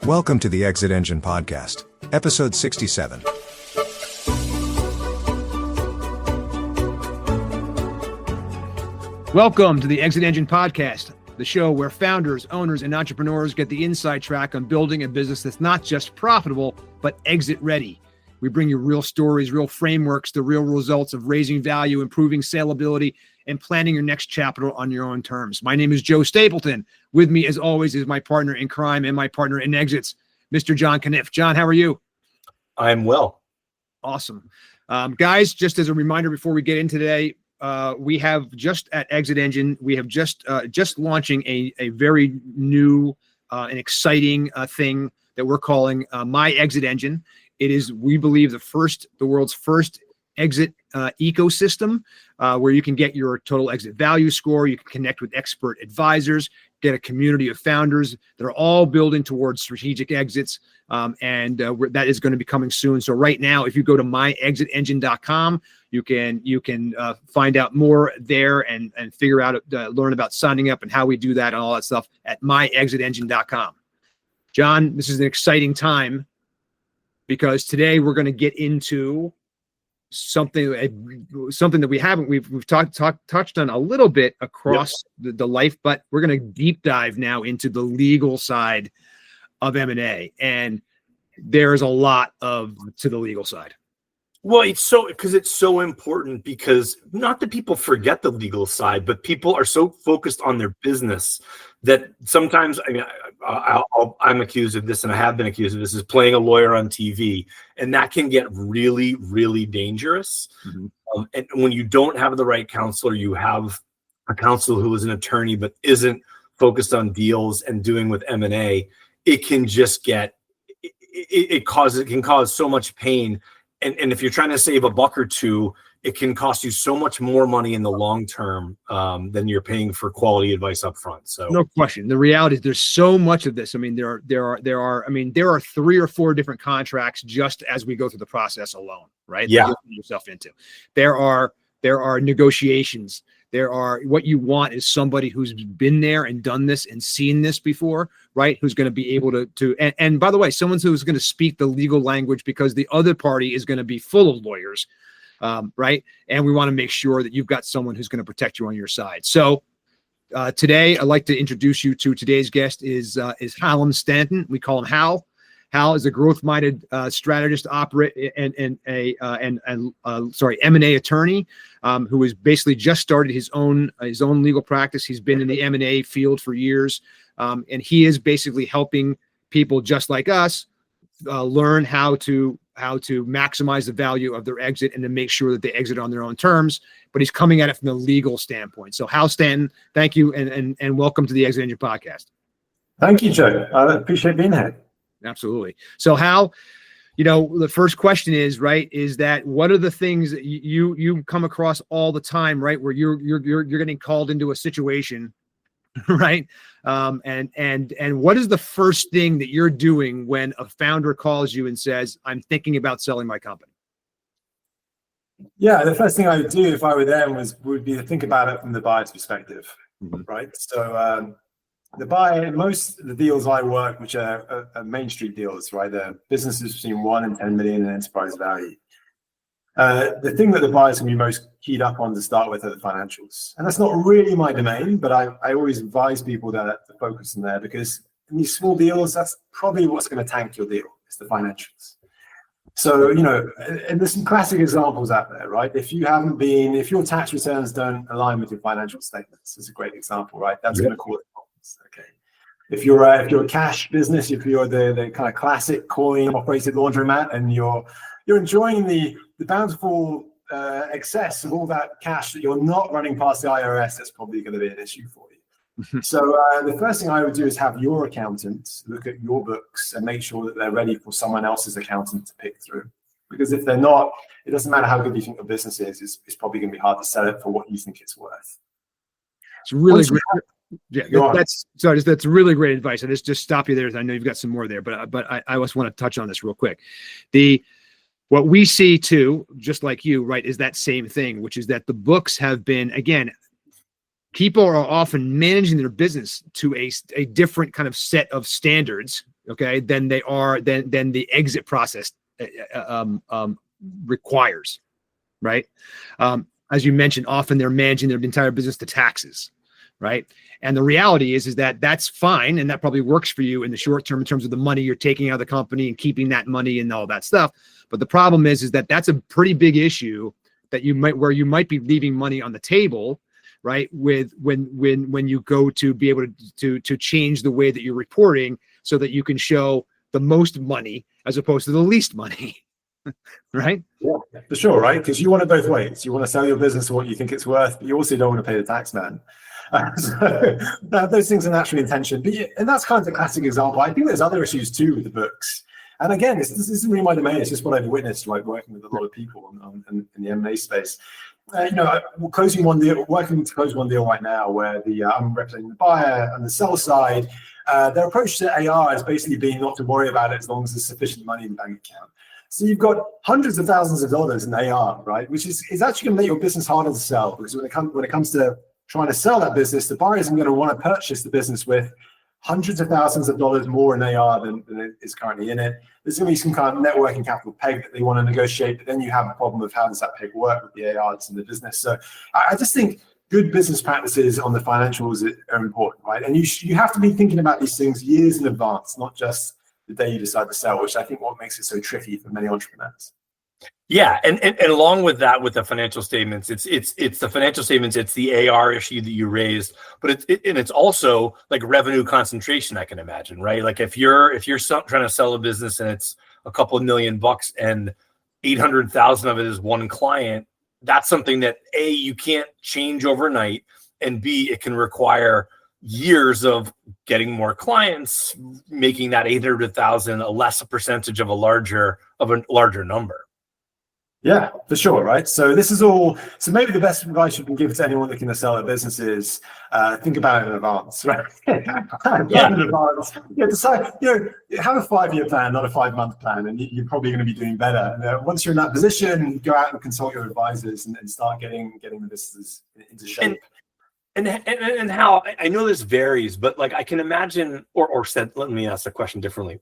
Welcome to the Exit Engine Podcast, episode 67. Welcome to the Exit Engine Podcast, the show where founders, owners, and entrepreneurs get the inside track on building a business that's not just profitable, but exit ready. We bring you real stories, real frameworks, the real results of raising value, improving salability, and planning your next chapter on your own terms. My name is Joe Stapleton. With me, as always, is my partner in crime and my partner in exits, Mr. John Caniff. John, how are you? I'm well. Awesome. Guys, just as a reminder before we get in today, we have just at Exit Engine, we have just launching a very new and exciting thing that we're calling My Exit Engine. It is, we believe, the world's first exit ecosystem where you can get your total exit value score. You can connect with expert advisors, get a community of founders that are all building towards strategic exits. And that is going to be coming soon. So right now, if you go to myexitengine.com, you can find out more there and figure out, learn about signing up and how we do that and all that stuff at myexitengine.com. John, this is an exciting time because today we're going to get into something that we've touched on a little bit across the life, but we're going to deep dive now into the legal side of M&A, and there's a lot to the legal side. Well, it's so important because not that people forget the legal side, but people are so focused on their business that sometimes, I mean, I'm accused of this, and I have been accused of this, is playing a lawyer on TV, and that can get really, really dangerous. Mm-hmm. And when you don't have the right counselor, you have a counselor who is an attorney but isn't focused on deals and doing with M&A, it can just get it can cause so much pain. And if you're trying to save a buck or two, it can cost you so much more money in the long term than you're paying for quality advice up front. So no question. The reality is there's so much of this. I mean, there are 3 or 4 different contracts just as we go through the process alone, right? Yeah. That you're putting yourself into. There are negotiations. What you want is somebody who's been there and done this and seen this before, right? Who's going to be able and by the way, someone who's going to speak the legal language, because the other party is going to be full of lawyers, right? And we want to make sure that you've got someone who's going to protect you on your side. So today, I'd like to introduce you to today's guest is Hallam Stanton. We call him Hal. Hal is a growth-minded strategist, M&A attorney who has basically just started his own legal practice. He's been in the M&A field for years, and he is basically helping people just like us learn how to maximize the value of their exit and to make sure that they exit on their own terms. But he's coming at it from the legal standpoint. So, Hal Stanton, thank you, and welcome to the Exit Engine Podcast. Thank you, Joe. I appreciate being here. Absolutely. So Hal, the first question is that what are the things that you come across all the time, right? Where you're getting called into a situation, right? And what is the first thing that you're doing when a founder calls you and says, I'm thinking about selling my company? Yeah, the first thing I would do if I were them would be to think about it from the buyer's perspective, mm-hmm. right? So the buyer, most of the deals I work, which are Main Street deals, right? They're businesses between 1 and 10 million in enterprise value. The thing that the buyers can be most keyed up on to start with are the financials. And that's not really my domain, but I always advise people to focus on there, because in these small deals, that's probably what's going to tank your deal, is the financials. So, and there's some classic examples out there, right? If your tax returns don't align with your financial statements, it's a great example, right? That's going to cause problems. Okay. If you're a cash business, if you're the kind of classic coin operated laundromat, and you're enjoying the bountiful excess of all that cash that you're not running past the IRS, that's probably going to be an issue for you. So the first thing I would do is have your accountant look at your books and make sure that they're ready for someone else's accountant to pick through. Because if they're not, it doesn't matter how good you think your business is, it's probably going to be hard to sell it for what you think it's worth. It's really great. That's really great advice. And just stop you there. I know you've got some more there, but I just want to touch on this real quick. What we see too, just like you, right, is that same thing, which is that the books have been, again, people are often managing their business to a different kind of set of standards, okay, than the exit process requires, right? As you mentioned, often they're managing their entire business to taxes, right? And the reality is that that's fine, and that probably works for you in the short term in terms of the money you're taking out of the company and keeping that money and all that stuff. But the problem is that that's a pretty big issue that you might be leaving money on the table, right? With when you go to be able to change the way that you're reporting so that you can show the most money as opposed to the least money, right? Yeah, for sure, right? Because you want it both ways. You want to sell your business for what you think it's worth, but you also don't want to pay the tax man. So those things are naturally in tension. And that's kind of the classic example. I think there's other issues too with the books. And again, this isn't really my domain. It's just what I've witnessed, like working with a lot of people in the M&A space. We're working to close one deal right now where I'm representing the buyer and the sell side. Their approach to AR has basically been not to worry about it as long as there's sufficient money in the bank account. So you've got hundreds of thousands of dollars in AR, right? Which is actually going to make your business harder to sell, because when it comes to trying to sell that business, the buyer isn't going to want to purchase the business with hundreds of thousands of dollars more in AR than is currently in it. There's going to be some kind of net working capital peg that they want to negotiate, but then you have a problem of how does that peg work with the AR that's in the business. So I just think good business practices on the financials are important, right? And you have to be thinking about these things years in advance, not just the day you decide to sell, which I think what makes it so tricky for many entrepreneurs. Yeah, and along with that, with the financial statements, it's the financial statements, it's the AR issue that you raised, but it's also like revenue concentration, I can imagine, right? Like if you're trying to sell a business and it's a couple of $1 million and 800,000 of it is one client, that's something that A, you can't change overnight, and B, it can require years of getting more clients, making that 800,000 a less a percentage of a larger number. Yeah, for sure, right? So this is all. So maybe the best advice you can give to anyone looking to sell their business is think about it in advance, right? Yeah. In advance. Yeah, decide. Have a 5-year plan, not a 5-month plan, and you're probably going to be doing better. And, once you're in that position, go out and consult your advisors and start getting the businesses into shape. And how I know this varies, but like I can imagine, or said, let me ask the question differently.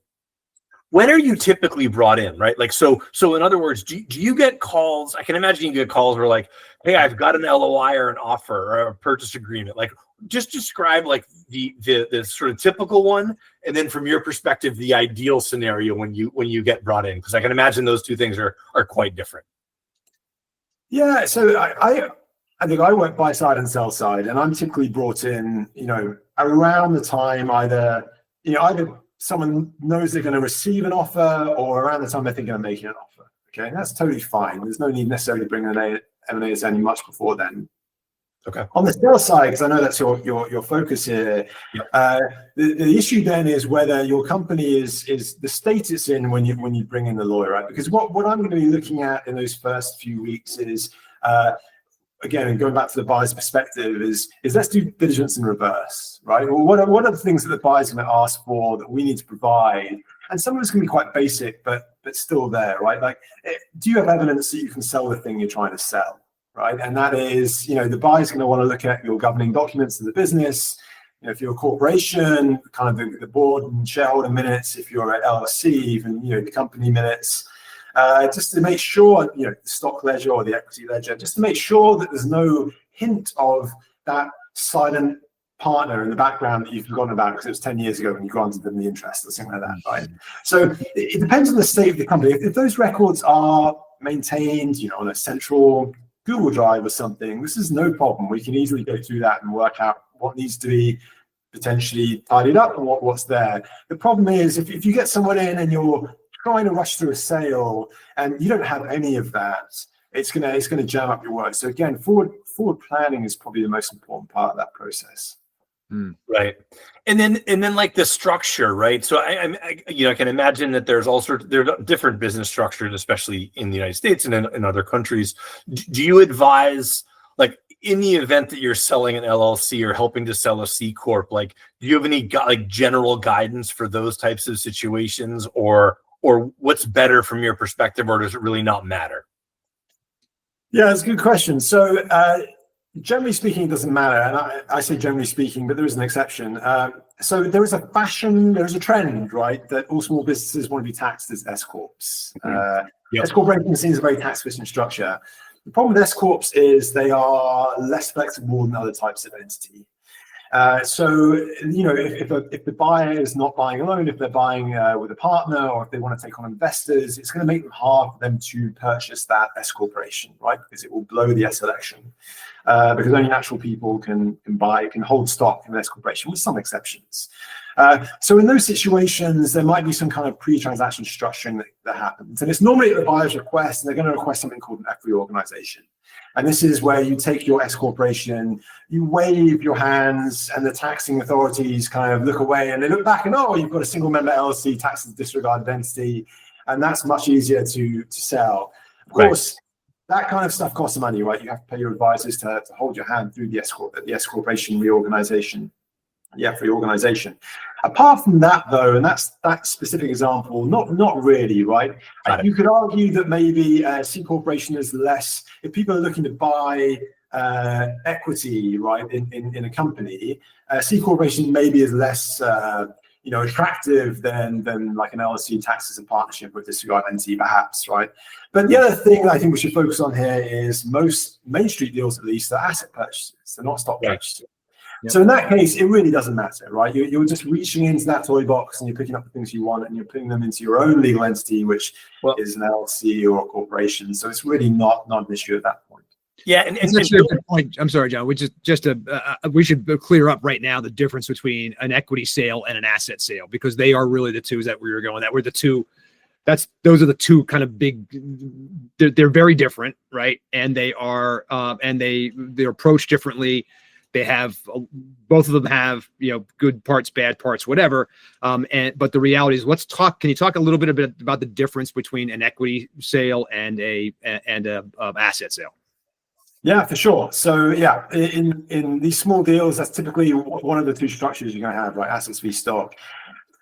When are you typically brought in, right? Like, so in other words, do you get calls? I can imagine you get calls where like, hey, I've got an LOI or an offer or a purchase agreement. Like, just describe like the sort of typical one, and then from your perspective, the ideal scenario when you get brought in, because I can imagine those two things are quite different. Yeah, so I think I work buy side and sell side, and I'm typically brought in, around the time either someone knows they're going to receive an offer, or around the time they're thinking of making an offer. Okay, and that's totally fine. There's no need necessarily to bring an M&A attorney much before then. Okay. On the sales side, because I know that's your focus here, the issue then is whether your company is the state it's in when you bring in the lawyer, right? Because what I'm going to be looking at in those first few weeks is again, going back to the buyer's perspective, is let's do diligence in reverse, right? Well, what are the things that the buyer's going to ask for that we need to provide? And some of it's going to be quite basic, but still there, right? Like, do you have evidence that you can sell the thing you're trying to sell, right? And that is, the buyer's going to want to look at your governing documents of the business. If you're a corporation, kind of the board and shareholder minutes. If you're an LLC, even the company minutes. Just to make sure, the stock ledger or the equity ledger, just to make sure that there's no hint of that silent partner in the background that you've forgotten about because it was 10 years ago when you granted them the interest or something like that, right? So it depends on the state of the company. If those records are maintained, on a central Google Drive or something, this is no problem. We can easily go through that and work out what needs to be potentially tidied up and what's there. The problem is if you get someone in and you're trying to rush through a sale and you don't have any of that, it's gonna jam up your work. So again, forward planning is probably the most important part of that process. Right. And then like the structure, right? So I can imagine that there are different business structures, especially in the United States and in other countries. Do you advise, like, in the event that you're selling an LLC or helping to sell a C Corp, like, do you have any general guidance for those types of situations, or what's better from your perspective, or does it really not matter? Yeah, that's a good question. So Generally speaking, it doesn't matter. And I say generally speaking, but there is an exception. So there is a trend, right, that all small businesses want to be taxed as S corps. S corporation seems a very tax efficient structure. The problem with S corps is they are less flexible than other types of entity. So, if the buyer is not buying alone, if they're buying with a partner, or if they want to take on investors, it's going to make it hard for them to purchase that S corporation, right? Because it will blow the S election. Because only natural people can hold stock in an S corporation, with some exceptions. So in those situations, there might be some kind of pre-transaction structuring that happens. And it's normally at the buyer's request, and they're going to request something called an equity organization. And this is where you take your S corporation, you wave your hands, and the taxing authorities kind of look away, and they look back and, oh, you've got a single member LLC, tax as disregarded entity, and that's much easier to sell. Of course, that kind of stuff costs money, right? You have to pay your advisors to hold your hand through the S corporation reorganization. Reorganization. Apart from that, though, and that's that specific example, not really, right? You could argue that maybe C corporation is less. If people are looking to buy equity, right, in a company, C corporation maybe is less, attractive than like an LLC taxes and partnership with disregarded entity, perhaps, right? But the other thing that I think we should focus on here is most Main Street deals, at least, are asset purchases. They're not stock purchases. Yep. So in that case, it really doesn't matter, right? You're just reaching into that toy box and you're picking up the things you want and you're putting them into your own legal entity, which is an LLC or a corporation. So it's really not an issue at that point. Yeah, and that's a good point. I'm sorry, John. We should clear up right now the difference between an equity sale and an asset sale, because they are really the two that we were going. That were the two. Those are the two kind of big. They're very different, right? And they are they're approached differently. They have both of them have good parts, bad parts, whatever. But the reality is, can you talk a little bit about the difference between an equity sale and a asset sale? Yeah, for sure. So yeah, in these small deals, that's typically one of the two structures you're going to have, right? Assets v stock.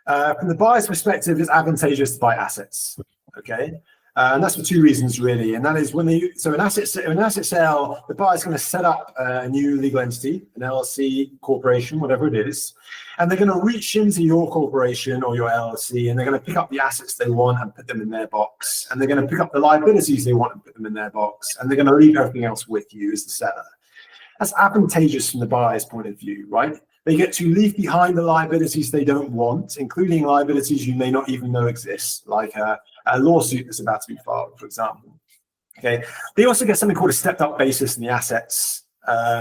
From the buyer's perspective, it's advantageous to buy assets. Okay. And that's for two reasons, really. And that is an asset sale, the buyer's going to set up a new legal entity, an LLC, corporation, whatever it is, and they're going to reach into your corporation or your LLC, and they're going to pick up the assets they want and put them in their box, and they're going to pick up the liabilities they want and put them in their box, and they're going to leave everything else with you as the seller. That's advantageous from the buyer's point of view, right? They get to leave behind the liabilities they don't want, including liabilities you may not even know exist, like a lawsuit that's about to be filed, for example. Okay. They also get something called a stepped-up basis in the assets,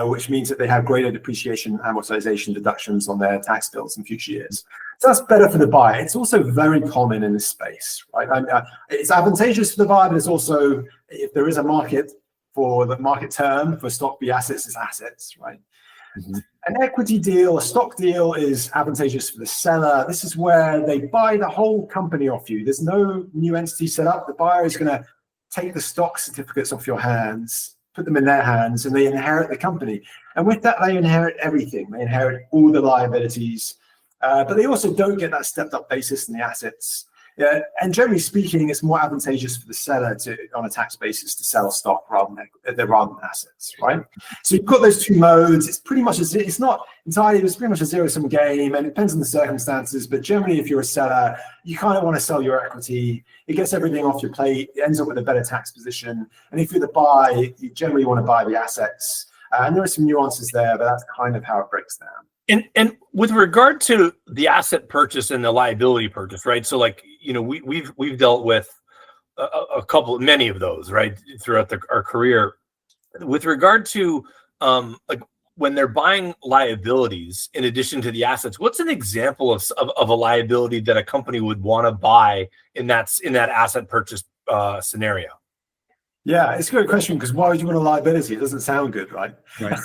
which means that they have greater depreciation, amortization deductions on their tax bills in future years. So that's better for the buyer. It's also very common in this space, right? It's advantageous for the buyer, but it's also, if there is a market for the market term for stock v assets, it's assets, right? Mm-hmm. An equity deal, a stock deal, is advantageous for the seller. This is where they buy the whole company off you. There's no new entity set up. The buyer is going to take the stock certificates off your hands, put them in their hands, and they inherit the company. And with that, they inherit everything. They inherit all the liabilities, but they also don't get that stepped up basis in the assets. And generally speaking, it's more advantageous for the seller on a tax basis to sell stock rather than assets, right? So you've got those two modes. It's pretty much it's not entirely. It's pretty much a zero-sum game, and it depends on the circumstances. But generally, if you're a seller, you kind of want to sell your equity. It gets everything off your plate. It ends up with a better tax position. And if you're the buyer, you generally want to buy the assets. And there are some nuances there, but that's kind of how it breaks down. And with regard to the asset purchase and the liability purchase, right? So we've dealt with many of those, right, throughout our career. With regard to when they're buying liabilities in addition to the assets, what's an example of a liability that a company would want to buy in that asset purchase scenario? Yeah, it's a good question, because why would you want a liability? It doesn't sound good, right? Right.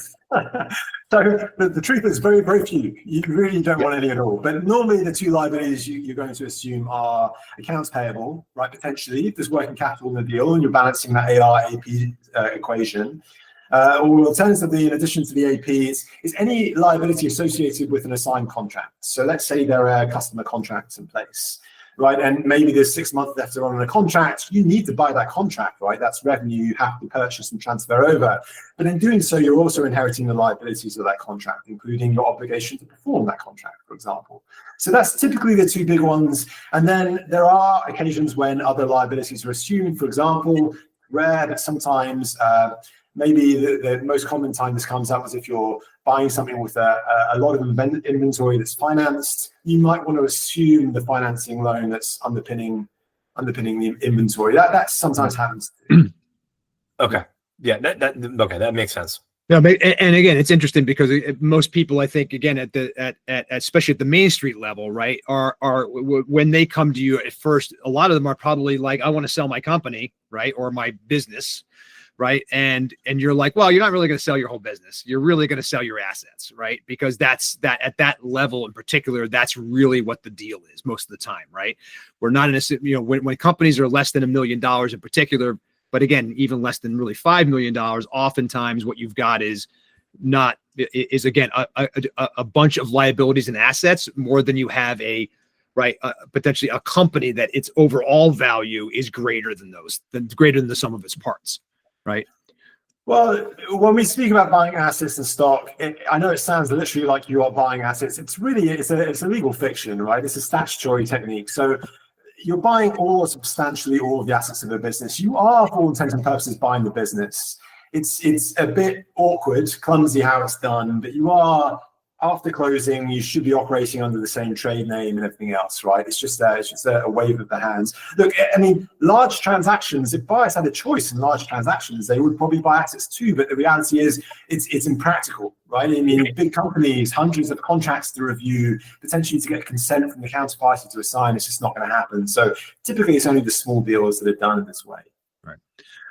So the truth is very, very few. You really don't want any at all. But normally the two liabilities you're going to assume are accounts payable, right? Potentially, if there's working capital in the deal and you're balancing that AR/AP equation. Or alternatively, in addition to the AP, is any liability associated with an assigned contract. So let's say there are customer contracts in place. right? And maybe there's 6 months left on a contract. You need to buy that contract, right? That's revenue you have to purchase and transfer over. But in doing so, you're also inheriting the liabilities of that contract, including your obligation to perform that contract, for example. So that's typically the two big ones. And then there are occasions when other liabilities are assumed. For example, rare, but sometimes maybe the most common time this comes up is if you're buying something with a lot of inventory that's financed, you might want to assume the financing loan that's underpinning the inventory. That sometimes happens. Okay. Yeah. That makes sense. Yeah, and again, it's interesting because most people, I think, again, especially at the Main Street level, right, are when they come to you at first, a lot of them are probably like, I want to sell my company, right, or my business, right, and you're like, well, you're not really going to sell your whole business. You're really going to sell your assets, right, because that's at that level in particular, that's really what the deal is most of the time, right. We're not in a, when companies are less than $1 million in particular. But again, even less than really $5 million, oftentimes what you've got is again a bunch of liabilities and assets more than you have potentially a company that its overall value is greater than the sum of its parts, right? Well, when we speak about buying assets and stock, I know it sounds literally like you are buying assets. It's a legal fiction, right? It's a statutory technique. So you're buying substantially all of the assets of a business. You are, for all intents and purposes, buying the business. It's a bit awkward, clumsy how it's done, but you are, after closing, you should be operating under the same trade name and everything else, right? It's just a wave of the hands. Look, I mean, large transactions, if buyers had a choice in large transactions, they would probably buy assets too, but the reality is it's impractical, right? I mean, big companies, hundreds of contracts to review, potentially to get consent from the counterparty to assign, it's just not going to happen. So typically it's only the small deals that are done in this way. Right.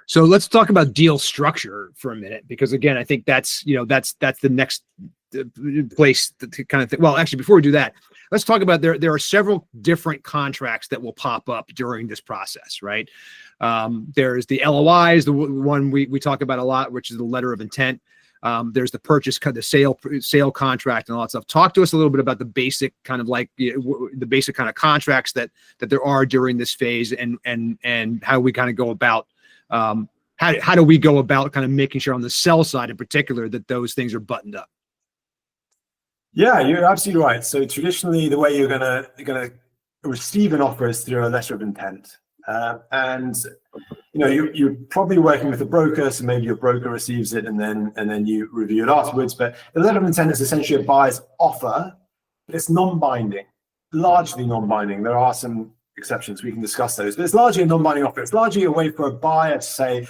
So let's talk about deal structure for a minute, because again, I think that's the next place to kind of think. Well, actually, before we do that, let's talk about there are several different contracts that will pop up during this process, right? There's the LOIs, the one we talk about a lot, which is the letter of intent. There's the sale contract and all that stuff. Talk to us a little bit about the basic kind of the basic kind of contracts that there are during this phase, and how we kind of go about how do we go about kind of making sure on the sell side in particular that those things are buttoned up. Yeah, you're absolutely right. So traditionally, the way you're gonna receive an offer is through a letter of intent, and you're probably working with a broker, so maybe your broker receives it and then you review it afterwards. But the letter of intent is essentially a buyer's offer, but it's non-binding, largely non-binding. There are some exceptions, we can discuss those, but it's largely a non-binding offer. It's largely a way for a buyer to say,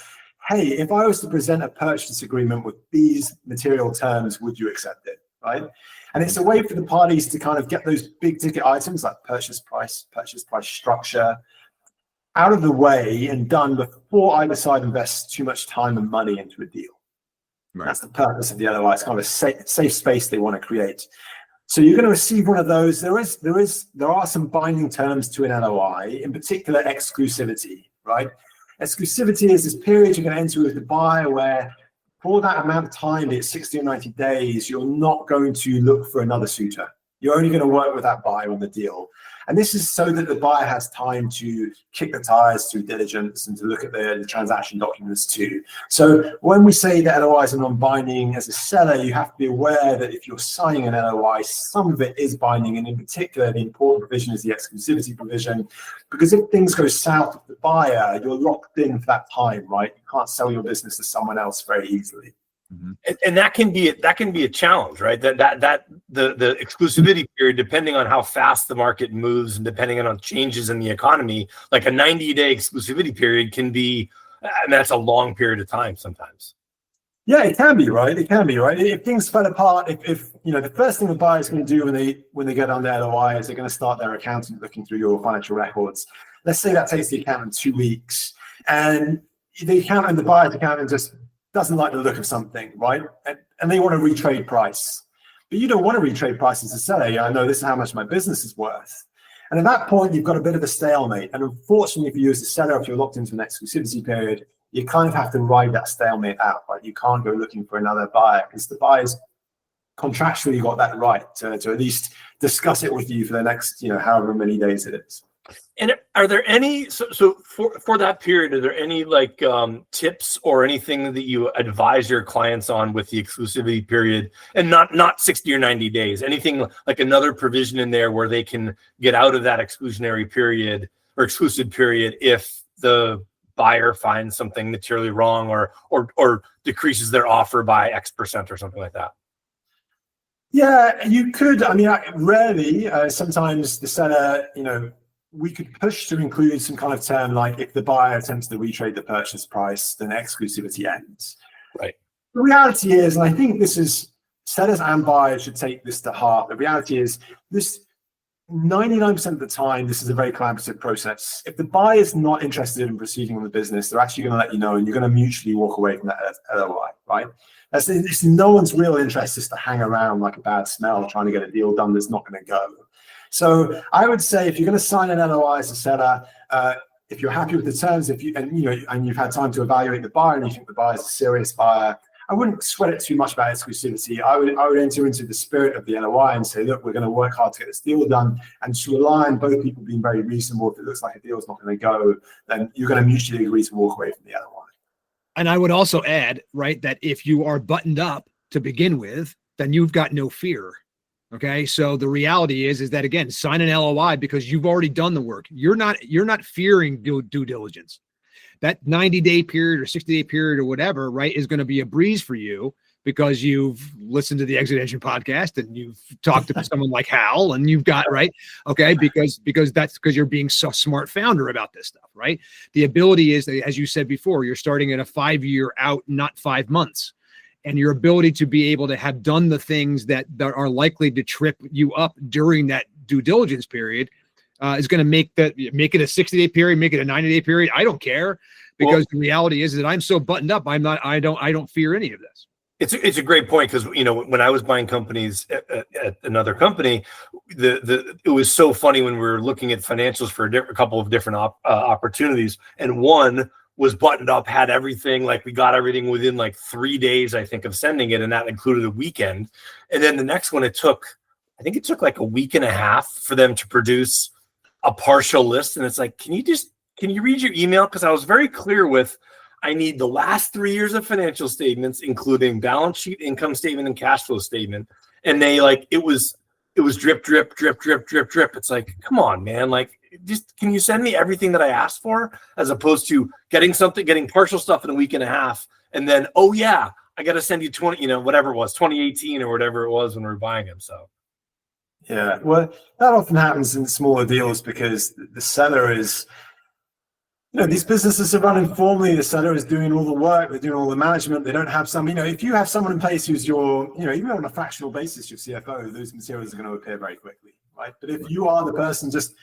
hey, if I was to present a purchase agreement with these material terms, would you accept it, right? And it's a way for the parties to kind of get those big ticket items like purchase price structure out of the way and done before either side invests too much time and money into a deal. Right. That's the purpose of the LOI. It's kind of a safe space they want to create. So you're going to receive one of those. There are some binding terms to an LOI, in particular exclusivity, right? Exclusivity is this period you're going to enter with the buyer where for that amount of time, be it 60 or 90 days, you're not going to look for another suitor. You're only going to work with that buyer on the deal. And this is so that the buyer has time to kick the tires through diligence and to look at the transaction documents too. So when we say that LOIs are non-binding, as a seller, you have to be aware that if you're signing an LOI, some of it is binding. And in particular, the important provision is the exclusivity provision, because if things go south with the buyer, you're locked in for that time, right? You can't sell your business to someone else very easily. Mm-hmm. And that can be a challenge, right? That the exclusivity period, depending on how fast the market moves and depending on changes in the economy, like a 90-day exclusivity period can be, that's a long period of time sometimes. Yeah, it can be, right? It can be, right? If things fell apart, if the first thing the buyer is going to do when they get on their LOI is they're going to start their accountant looking through your financial records. Let's say that takes the accountant 2 weeks, and the buyer's accountant just doesn't like the look of something, right? And they want to retrade price. But you don't want to retrade price as a seller. I know this is how much my business is worth. And at that point, you've got a bit of a stalemate. And unfortunately for you as a seller, if you're locked into an exclusivity period, you kind of have to ride that stalemate out, right? You can't go looking for another buyer because the buyer's contractually got that right to at least discuss it with you for the next, however many days it is. And are there any so for that period, are there any like tips or anything that you advise your clients on with the exclusivity period, and not 60 or 90 days? Anything like another provision in there where they can get out of that exclusionary period or exclusive period if the buyer finds something materially wrong or decreases their offer by X% or something like that? Yeah, you could. I mean, rarely. Sometimes the seller, we could push to include some kind of term like if the buyer attempts to retrade the purchase price, then exclusivity ends. Right. The reality is, and I think this is sellers and buyers should take this to heart. The reality is this 99% of the time, this is a very collaborative process. If the buyer is not interested in proceeding on the business, they're actually going to let you know, and you're going to mutually walk away from that LOI, right? It's no one's real interest is to hang around like a bad smell trying to get a deal done that's not going to go. So I would say if you're going to sign an LOI as a seller, if you're happy with the terms, and you've had time to evaluate the buyer and you think the buyer is a serious buyer, I wouldn't sweat it too much about exclusivity. I would enter into the spirit of the LOI and say, look, we're going to work hard to get this deal done, and to rely on both people being very reasonable. If it looks like a deal is not going to go, then you're going to mutually agree to walk away from the LOI. And I would also add, right, that if you are buttoned up to begin with, then you've got no fear. Okay. So the reality is that, again, sign an LOI because you've already done the work. You're not fearing due diligence. That 90-day period or 60-day period or whatever, right, is going to be a breeze for you because you've listened to the Exit Engine podcast and you've talked to someone like Hal and you've got, right. Okay. Because you're being so smart founder about this stuff, right? The ability is, as you said before, you're starting at a 5-year out, not 5 months. And your ability to be able to have done the things that are likely to trip you up during that due diligence period is going to make it a 60-day period, make it a 90-day period. I don't care, because the reality is that I'm so buttoned up. I don't fear any of this. It's a great point, because when I was buying companies at another company, it was so funny when we were looking at financials for a couple of different opportunities, and one was buttoned up, had everything, like we got everything within like 3 days, I think, of sending it, and that included a weekend. And then the next one, I think it took like a week and a half for them to produce a partial list. And it's like, can you read your email? Because I was very clear with, I need the last 3 years of financial statements, including balance sheet, income statement, and cash flow statement. And they it was drip, drip, drip, drip, drip, drip. It's like, come on, man. Like, just, can you send me everything that I asked for, as opposed to getting partial stuff in a week and a half. And then, oh yeah, I got to send you 2018 or whatever it was when we were buying them. So. Yeah, well, that often happens in smaller deals because the seller is, these businesses are run informally. The seller is doing all the work, they're doing all the management. They don't have if you have someone in place who's even on a fractional basis, your CFO, those materials are going to appear very quickly, right? But if you are the person just,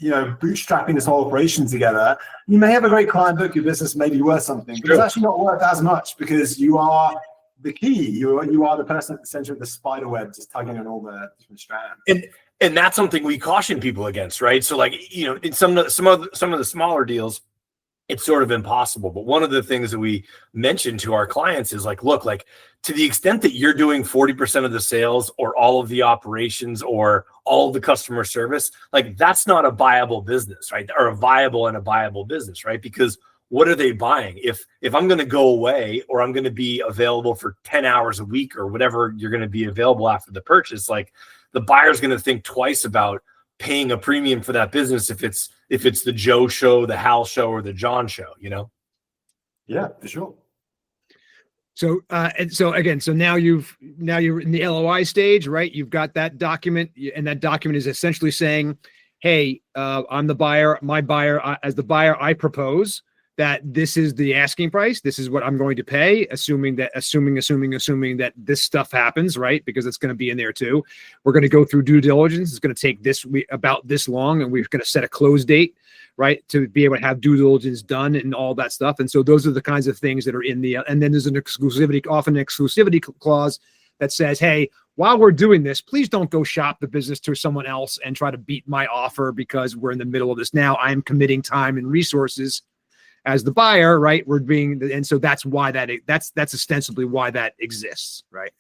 bootstrapping this whole operation together, you may have a great client book, your business may be worth something, but it's actually not worth as much because you are the key. You are the person at the center of the spider web, just tugging on all the different strands. And that's something we caution people against, right? So, like, in some of the smaller deals, it's sort of impossible. But one of the things that we mention to our clients is like, look, like, to the extent that you're doing 40% of the sales or all of the operations or all of the customer service, like, that's not a viable business, right? Or a viable business, right? Because what are they buying? If I'm going to go away, or I'm going to be available for 10 hours a week or whatever you're going to be available after the purchase, like, the buyer's going to think twice about paying a premium for that business if it's the Joe show, the Hal show, or the John show, Yeah, for sure. So now you're in the LOI stage, right? You've got that document, and that document is essentially saying, hey, I'm the buyer, my buyer, as the buyer, I propose that this is the asking price. This is what I'm going to pay, assuming that this stuff happens, right? Because it's going to be in there too. We're going to go through due diligence. It's going to take about this long, and we're going to set a close date, right, to be able to have due diligence done and all that stuff. And so those are the kinds of things that are in and then there's often an exclusivity clause that says, hey, while we're doing this, please don't go shop the business to someone else and try to beat my offer because we're in the middle of this now. I'm committing time and resources as the buyer, right? And so that's why that's ostensibly why that exists, right?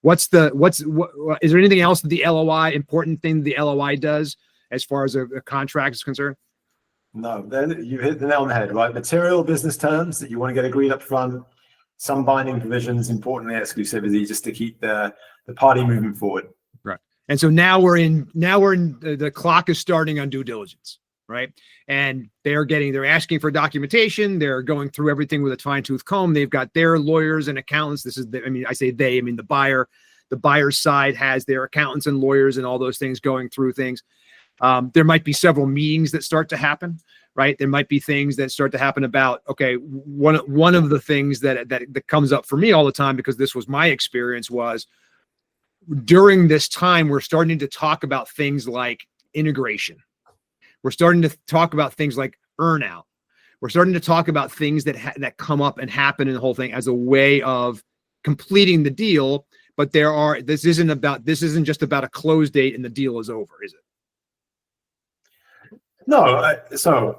Is there anything else that the LOI, important thing the LOI does? as far as a contract is concerned? No, then you hit the nail on the head, right? Material business terms that you want to get agreed up front, some binding provisions, importantly exclusivity, just to keep the party moving forward. Right. And so now we're in the clock is starting on due diligence, right? And they're asking for documentation. They're going through everything with a fine tooth comb. They've got their lawyers and accountants. I say they, I mean the buyer's side has their accountants and lawyers and all those things going through things. There might be several meetings that start to happen, right? There might be things that start to happen about, okay, one of the things that comes up for me all the time, because this was my experience, was during this time, we're starting to talk about things like integration. We're starting to talk about things like earnout. We're starting to talk about things that come up and happen in the whole thing as a way of completing the deal. But this isn't just about a close date and the deal is over, is it? No, so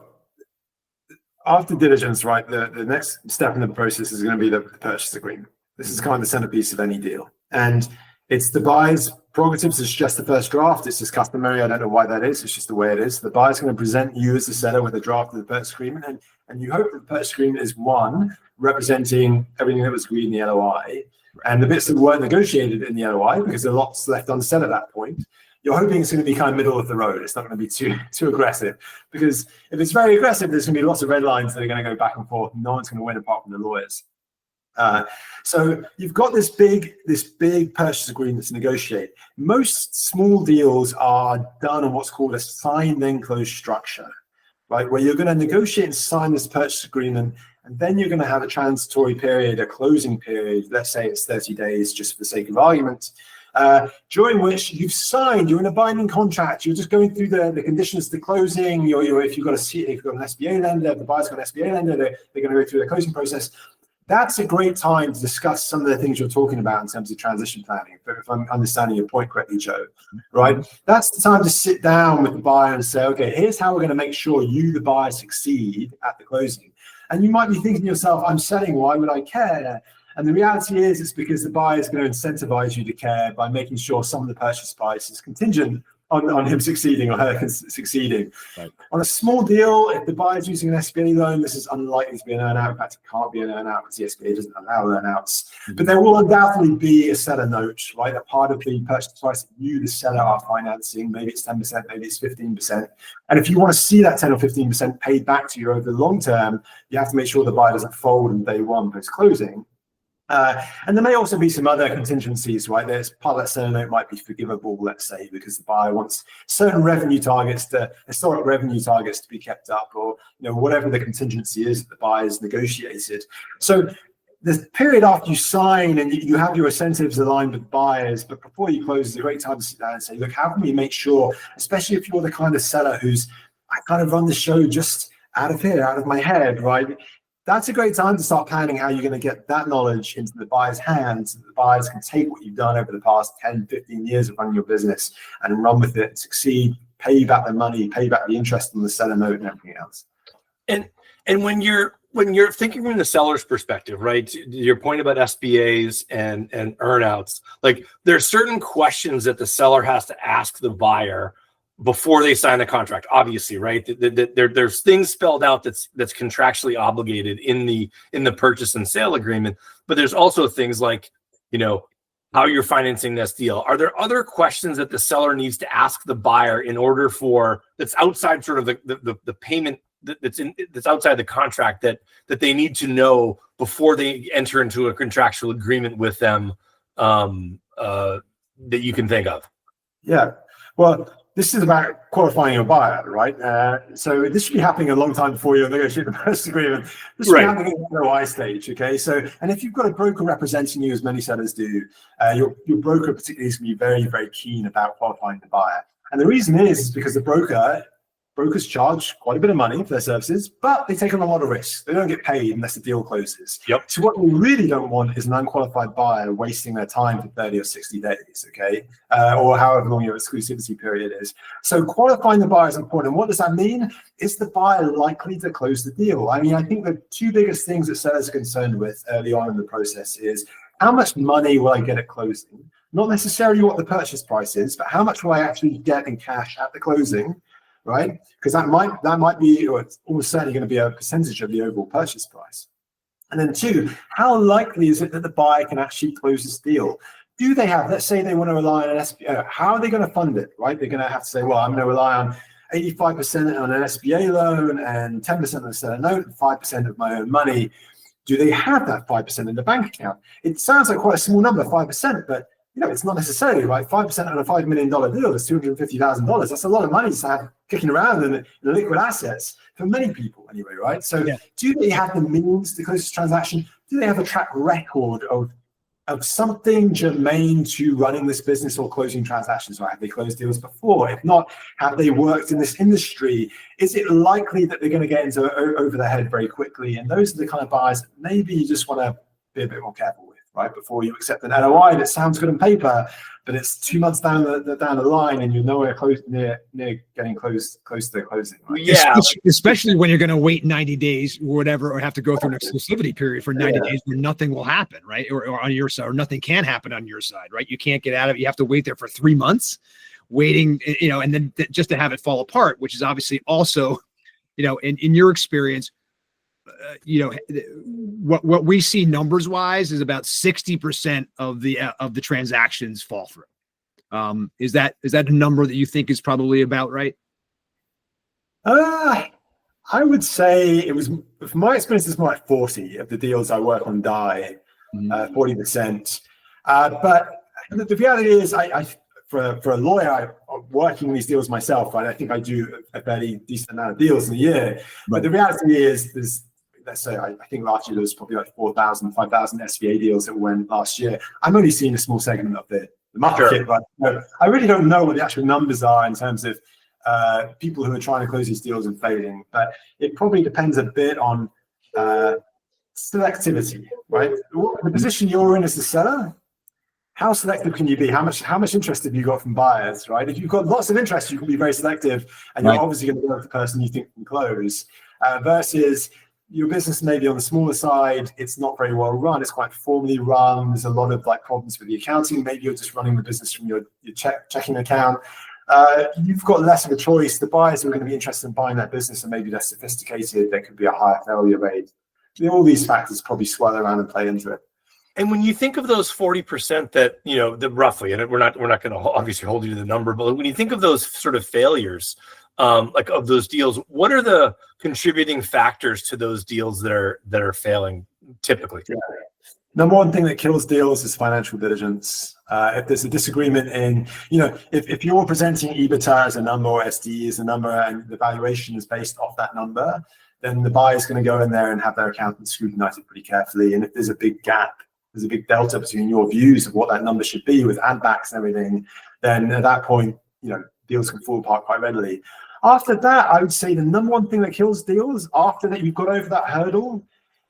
after diligence, right, the next step in the process is going to be the purchase agreement. This is kind of the centerpiece of any deal. And it's the buyer's prerogatives. It's just the first draft. It's just customary. I don't know why that is. It's just the way it is. The buyer's going to present you as the seller with a draft of the purchase agreement. And you hope that the purchase agreement is one, representing everything that was agreed in the LOI, and the bits that weren't negotiated in the LOI, because there are lots left unsaid at that point. You're hoping it's going to be kind of middle of the road. It's not going to be too aggressive, because if it's very aggressive, there's going to be lots of red lines that are going to go back and forth. And no one's going to win apart from the lawyers. So you've got this big purchase agreement to negotiate. Most small deals are done on what's called a sign then close structure, right? Where you're going to negotiate and sign this purchase agreement, and then you're going to have a transitory period, a closing period. Let's say it's 30 days, just for the sake of argument. During which you've signed, you're in a binding contract, you're just going through the conditions to closing. If you've got an SBA lender, if the buyer's got an SBA lender, they're going to go through the closing process. That's a great time to discuss some of the things you're talking about in terms of transition planning, if I'm understanding your point correctly, Joe, right? That's the time to sit down with the buyer and say, okay, here's how we're going to make sure you, the buyer, succeed at the closing. And you might be thinking to yourself, I'm selling, why would I care? And the reality is, it's because the buyer is going to incentivize you to care by making sure some of the purchase price is contingent on him succeeding or her succeeding. Right. On a small deal, if the buyer is using an SBA loan, this is unlikely to be an earnout. In fact, it can't be an earnout because the SBA doesn't allow earnouts. Mm-hmm. But there will undoubtedly be a seller note, right? A part of the purchase price that you, the seller, are financing. Maybe it's 10%, maybe it's 15%. And if you want to see that 10 or 15% paid back to you over the long term, you have to make sure the buyer doesn't fold on day one post-closing. And there may also be some other contingencies, right? There's part of that seller note might be forgivable, let's say, because the buyer wants certain revenue targets, historic revenue targets, to be kept up, or whatever the contingency is that the buyer's negotiated. So the period after you sign and you have your incentives aligned with buyers, but before you close, is a great time to sit down and say, look, how can we make sure, especially if you're the kind of seller who's, I kind of run the show just out of here, out of my head, right? That's a great time to start planning how you're going to get that knowledge into the buyer's hands, so that the buyers can take what you've done over the past 10, 15 years of running your business and run with it, succeed, pay you back the money, pay you back the interest on the seller note and everything else. And when you're thinking from the seller's perspective, right, your point about SBAs and earnouts, like there's certain questions that the seller has to ask the buyer before they sign the contract, obviously, right? There's things spelled out that's contractually obligated in the purchase and sale agreement, but there's also things like, how you're financing this deal. Are there other questions that the seller needs to ask the buyer in order that's outside sort of the payment that's outside the contract that they need to know before they enter into a contractual agreement with them that you can think of? Yeah, well, this is about qualifying a buyer, right? So this should be happening a long time before you negotiate the purchase agreement. This should be happening at the LOI stage, okay? So, and if you've got a broker representing you, as many sellers do, your broker particularly is going to be very, very keen about qualifying the buyer. And the reason is because the brokers charge quite a bit of money for their services, but they take on a lot of risk. They don't get paid unless the deal closes. Yep. So what we really don't want is an unqualified buyer wasting their time for 30 or 60 days, okay? Or however long your exclusivity period is. So qualifying the buyer is important. And what does that mean? Is the buyer likely to close the deal? I mean, I think the two biggest things that sellers are concerned with early on in the process is, how much money will I get at closing? not necessarily what the purchase price is, but how much will I actually get in cash at the closing, right? Because that might be, or it's almost certainly going to be a percentage of the overall purchase price. And then two, how likely is it that the buyer can actually close this deal? Do they have, let's say they want to rely on an SBA, how are they going to fund it, right? They're going to have to say, well, I'm going to rely on 85% on an SBA loan and 10% on a seller note and 5% of my own money. Do they have that 5% in the bank account? It sounds like quite a small number, 5%, but it's not necessarily, right? 5% on a $5 million deal is $250,000. That's a lot of money to have kicking around in liquid assets for many people anyway, right? So do they have the means to close this transaction? Do they have a track record of something germane to running this business or closing transactions? Or have they closed deals before? If not, have they worked in this industry? Is it likely that they're going to get into over their head very quickly? And those are the kind of buyers that maybe you just want to be a bit more careful with, right? Before you accept an LOI that sounds good on paper, but it's 2 months down the line and you're nowhere near getting close to the closing. Right? Yeah, especially when you're going to wait 90 days or whatever, or have to go through an exclusivity period for 90 days where nothing will happen, right? Or on your side, or nothing can happen on your side, right? You can't get out of it. You have to wait there for 3 months, waiting, and then just to have it fall apart, which is obviously also, in your experience, what we see numbers wise is about 60% of the transactions fall through. Is that a number that you think is probably about right? I would say it was, from my experience, it's more like 40 of the deals I work on die, 40%. But the reality is, I for a lawyer, working these deals myself, right, I think I do a fairly decent amount of deals in a year. But the reality is, let's say, I think last year there was probably like 4,000, 5,000 SBA deals that went last year. I'm only seeing a small segment of the market, but I really don't know what the actual numbers are in terms of people who are trying to close these deals and failing. But it probably depends a bit on selectivity, right? The position you're in as the seller, how selective can you be? How much interest have you got from buyers, right? If you've got lots of interest, you can be very selective, and you're obviously going to go with the person you think can close. Versus your business maybe on the smaller side, it's not very well run. It's quite formally run. There's a lot of problems with the accounting. Maybe you're just running the business from your checking account. You've got less of a choice. The buyers who are going to be interested in buying that business are maybe less sophisticated. There could be a higher failure rate. All these factors probably swirl around and play into it. And when you think of those 40% that, that roughly, and we're not going to obviously hold you to the number, but when you think of those sort of failures, like of those deals, what are the contributing factors to those deals that are failing typically? Number one thing that kills deals is financial diligence. If there's a disagreement in, if you're presenting EBITDA as a number or SD as a number and the valuation is based off that number, then the buyer is going to go in there and have their accountant scrutinize it pretty carefully. And if there's a big gap, there's a big delta between your views of what that number should be with add backs and everything, then at that point, deals can fall apart quite readily. After that, I would say the number one thing that kills deals after that you've got over that hurdle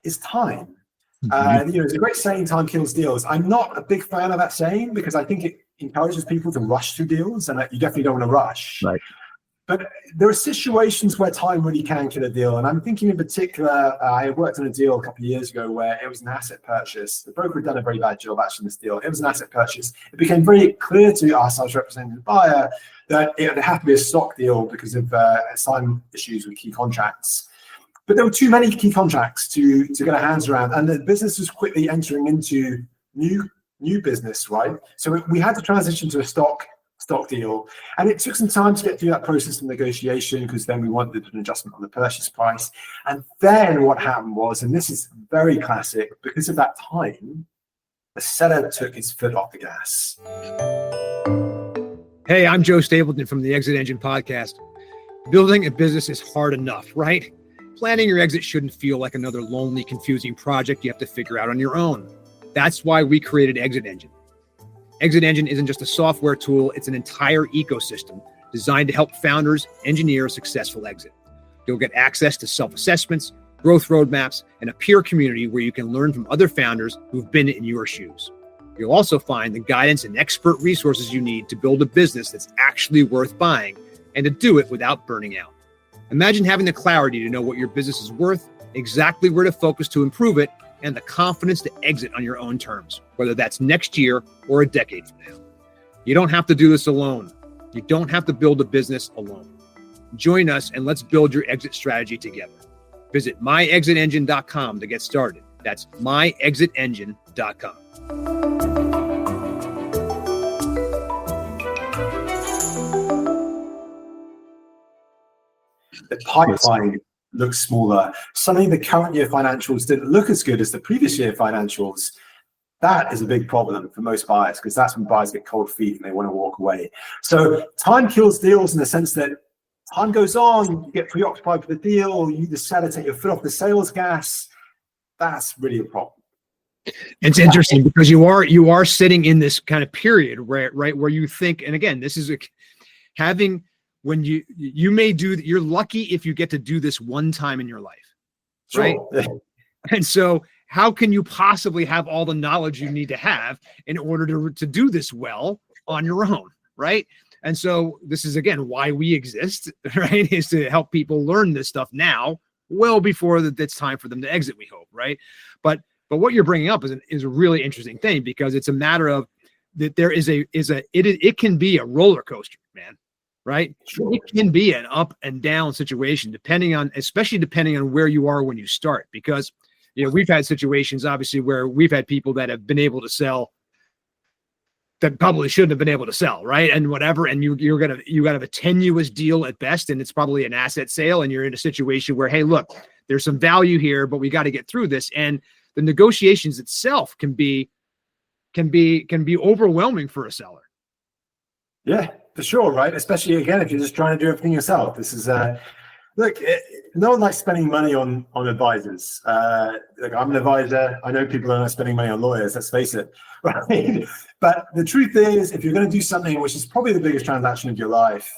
is time. It's a great saying, time kills deals. I'm not a big fan of that saying because I think it encourages people to rush through deals, and you definitely don't want to rush. Right. But there are situations where time really can kill a deal. And I'm thinking in particular, I worked on a deal a couple of years ago where it was an asset purchase. The broker had done a very bad job actually in this deal. It was an asset purchase. It became very clear to us, I was representing the buyer, that it had to be a stock deal because of assignment issues with key contracts. But there were too many key contracts to get our hands around. And the business was quickly entering into new business, right? So we had to transition to a stock deal, and it took some time to get through that process of negotiation because then we wanted an adjustment on the purchase price. And then what happened was, and this is very classic, because of that time, the seller took his foot off the gas. Hey, I'm Joe Stapleton from the Exit Engine podcast. Building a business is hard enough, right? Planning your exit shouldn't feel like another lonely, confusing project you have to figure out on your own. That's why we created Exit Engine. Exit Engine isn't just a software tool, it's an entire ecosystem designed to help founders engineer a successful exit. You'll get access to self-assessments, growth roadmaps, and a peer community where you can learn from other founders who've been in your shoes. You'll also find the guidance and expert resources you need to build a business that's actually worth buying and to do it without burning out. Imagine having the clarity to know what your business is worth, exactly where to focus to improve it, and the confidence to exit on your own terms, whether that's next year or a decade from now. You don't have to do this alone. You don't have to build a business alone. Join us and let's build your exit strategy together. Visit myexitengine.com to get started. That's myexitengine.com. The pipeline looks smaller. Suddenly the current year financials didn't look as good as the previous year financials. That is a big problem for most buyers, because that's when buyers get cold feet and they want to walk away. So time kills deals in the sense that time goes on, you get preoccupied with the deal, you decide to take your foot off the sales gas. That's really a problem. It's interesting because you are sitting in this kind of period, right, where you think, and again, this is when you may do, you're lucky if you get to do this one time in your life, right? Sure. And so how can you possibly have all the knowledge you need to have in order to do this well on your own, right? And so this is, again, why we exist, right? Is to help people learn this stuff now, well before it's time for them to exit, we hope, right? But what you're bringing up is a really interesting thing, because it's a matter of that there it can be a roller coaster, man, right? Sure. It can be an up and down situation, especially depending on where you are when you start, because we've had situations, obviously, where we've had people that have been able to sell that probably shouldn't have been able to sell, right? And whatever, and you got to have a tenuous deal at best, and it's probably an asset sale, and you're in a situation where, hey, look, there's some value here, but we got to get through this, and the negotiations itself can be overwhelming for a seller. Yeah, for sure, right? Especially, again, if you're just trying to do everything yourself. This is look, no one likes spending money on advisors. Look, I'm an advisor. I know people are not spending money on lawyers, let's face it. Right? But the truth is, if you're going to do something which is probably the biggest transaction of your life,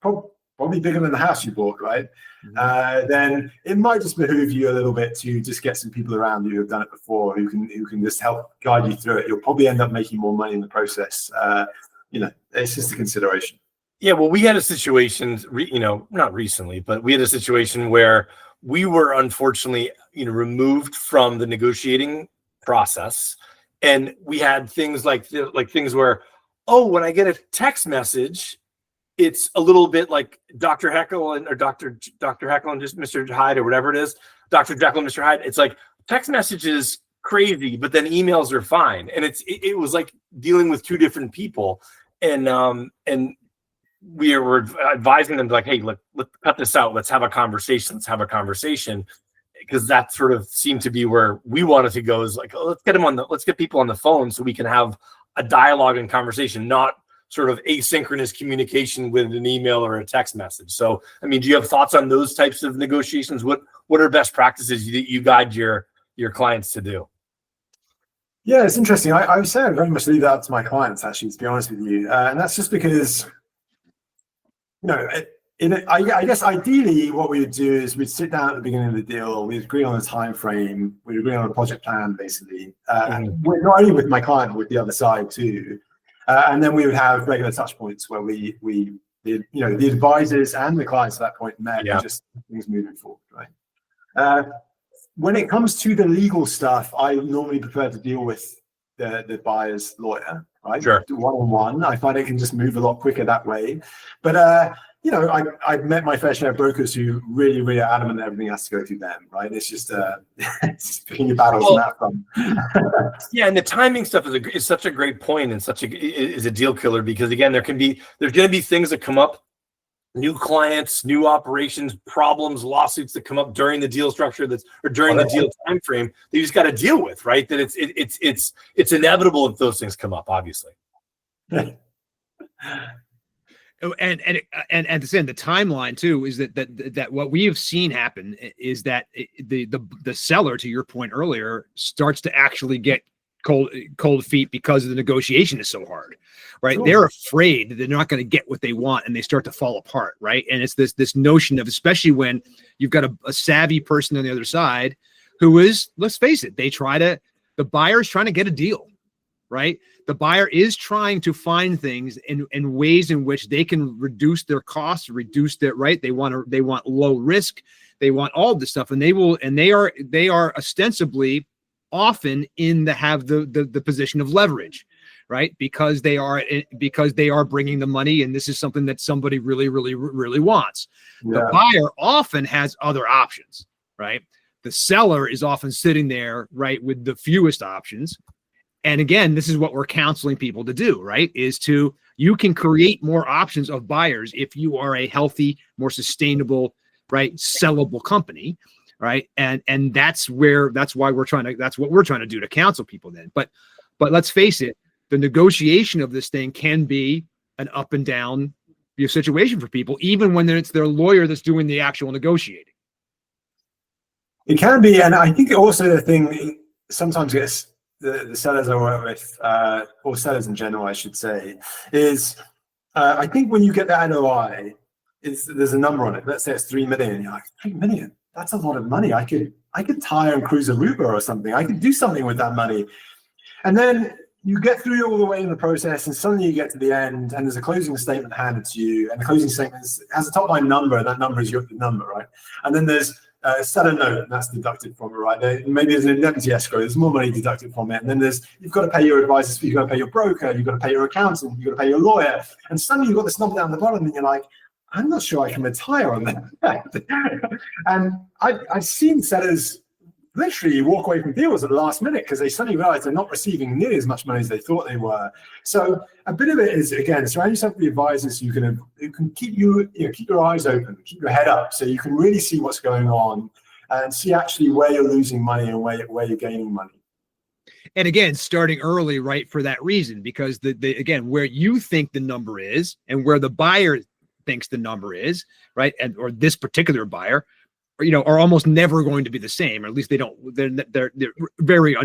probably bigger than the house you bought, right? Mm-hmm. Then it might just behoove you a little bit to just get some people around you who have done it before, who can just help guide you through it. You'll probably end up making more money in the process. It's just a consideration. Yeah, well, we had a situation, not recently, but we had a situation where we were unfortunately, removed from the negotiating process, and we had things like things where, when I get a text message, it's a little bit like Dr. Jekyll or Dr. Jekyll and just Mr. Hyde or whatever it is, Dr. Jekyll and Mr. Hyde. It's like text messages crazy, but then emails are fine, and it was like dealing with two different people, and we were advising them like, hey, let's cut this out. Let's have a conversation. Because that sort of seemed to be where we wanted to go, is like, let's get people on the phone so we can have a dialogue and conversation, not sort of asynchronous communication with an email or a text message. So, I mean, do you have thoughts on those types of negotiations? What are best practices that you guide your clients to do? Yeah, it's interesting. I would say I very much leave that up to my clients, actually, to be honest with you. And that's just because, I guess ideally what we would do is we'd sit down at the beginning of the deal, we'd agree on a time frame, we'd agree on a project plan, basically. We're not only with my client, but with the other side too. And then we would have regular touch points where the advisors and the clients at that point met and just things moving forward, right? When it comes to the legal stuff, I normally prefer to deal with the buyer's lawyer, right? Sure. One-on-one. I find it can just move a lot quicker that way. But I've met my fair share of brokers who really, really are adamant that everything has to go through them, right? It's just it's picking your battles on that front. Yeah, and the timing stuff is such a great point, and is a deal killer, because again, there's going to be things that come up, new clients, new operations, problems, lawsuits that come up during the deal structure during the deal time frame that you just got to deal with, right? That it's inevitable if those things come up, obviously. And at the end, the timeline too is that what we have seen happen is that the seller, to your point earlier, starts to actually get cold feet because the negotiation is so hard, right? Sure. They're afraid that they're not going to get what they want, and they start to fall apart, right? And it's this notion of, especially when you've got a savvy person on the other side who is, let's face it, the buyer's trying to get a deal, right? The buyer is trying to find things in ways in which they can reduce their costs, reduce their, right? They want low risk. They want all this stuff, and they are ostensibly often have the position of leverage, right? Because they are bringing the money, and this is something that somebody really, really, really wants. Yeah. The buyer often has other options, right? The seller is often sitting there, right, with the fewest options. And again, this is what we're counseling people to do, right? You can create more options of buyers if you are a healthy, more sustainable, right, sellable company, right? And that's what we're trying to do to counsel people then. But let's face it, the negotiation of this thing can be an up and down situation for people, even when it's their lawyer that's doing the actual negotiating. It can be, and I think also the thing sometimes gets the sellers I work with, or sellers in general, I should say, is I think when you get that NOI, there's a number on it. Let's say it's 3 million. You're like, 3 million? That's a lot of money. I could tire and cruise Aruba or something. I could do something with that money. And then you get through all the way in the process, and suddenly you get to the end, and there's a closing statement handed to you, and the closing statement has a top line number, and that number is your number, right? And then there's seller note, and that's deducted from it, right? Maybe there's an indemnity escrow, there's more money deducted from it, and then you've got to pay your advisor's fee, you've got to pay your broker, you've got to pay your accountant, you've got to pay your lawyer, and suddenly you've got this number down the bottom, and you're like, I'm not sure I can retire on that. And I've seen sellers literally walk away from deals at the last minute because they suddenly realize they're not receiving nearly as much money as they thought they were. So a bit of it is, again, surround yourself with the advisors who can keep keep your eyes open, keep your head up, so you can really see what's going on and see actually where you're losing money and where you're gaining money. And again, starting early, right, for that reason, because again, where you think the number is and where the buyer thinks the number is, right, or this particular buyer, are almost never going to be the same, or at least they're very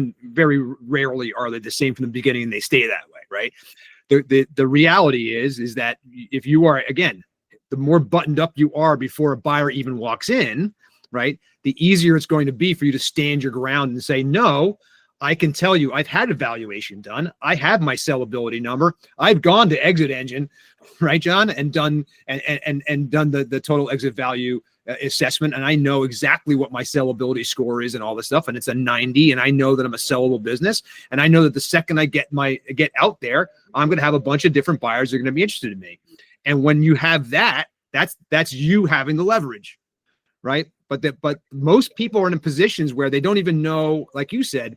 rarely are they the same from the beginning, and they stay that way, right? The reality is that if you are, again, the more buttoned up you are before a buyer even walks in, right, the easier it's going to be for you to stand your ground and say, no, I can tell you, I've had evaluation done. I have my sellability number. I've gone to Exit Engine, right, John, and done the total exit value assessment, and I know exactly what my sellability score is and all this stuff, and it's a 90, and I know that I'm a sellable business, and I know that the second I get out there, I'm going to have a bunch of different buyers that are going to be interested in me. And when you have that, that's you having the leverage, right? But most people are in positions where they don't even know, like you said,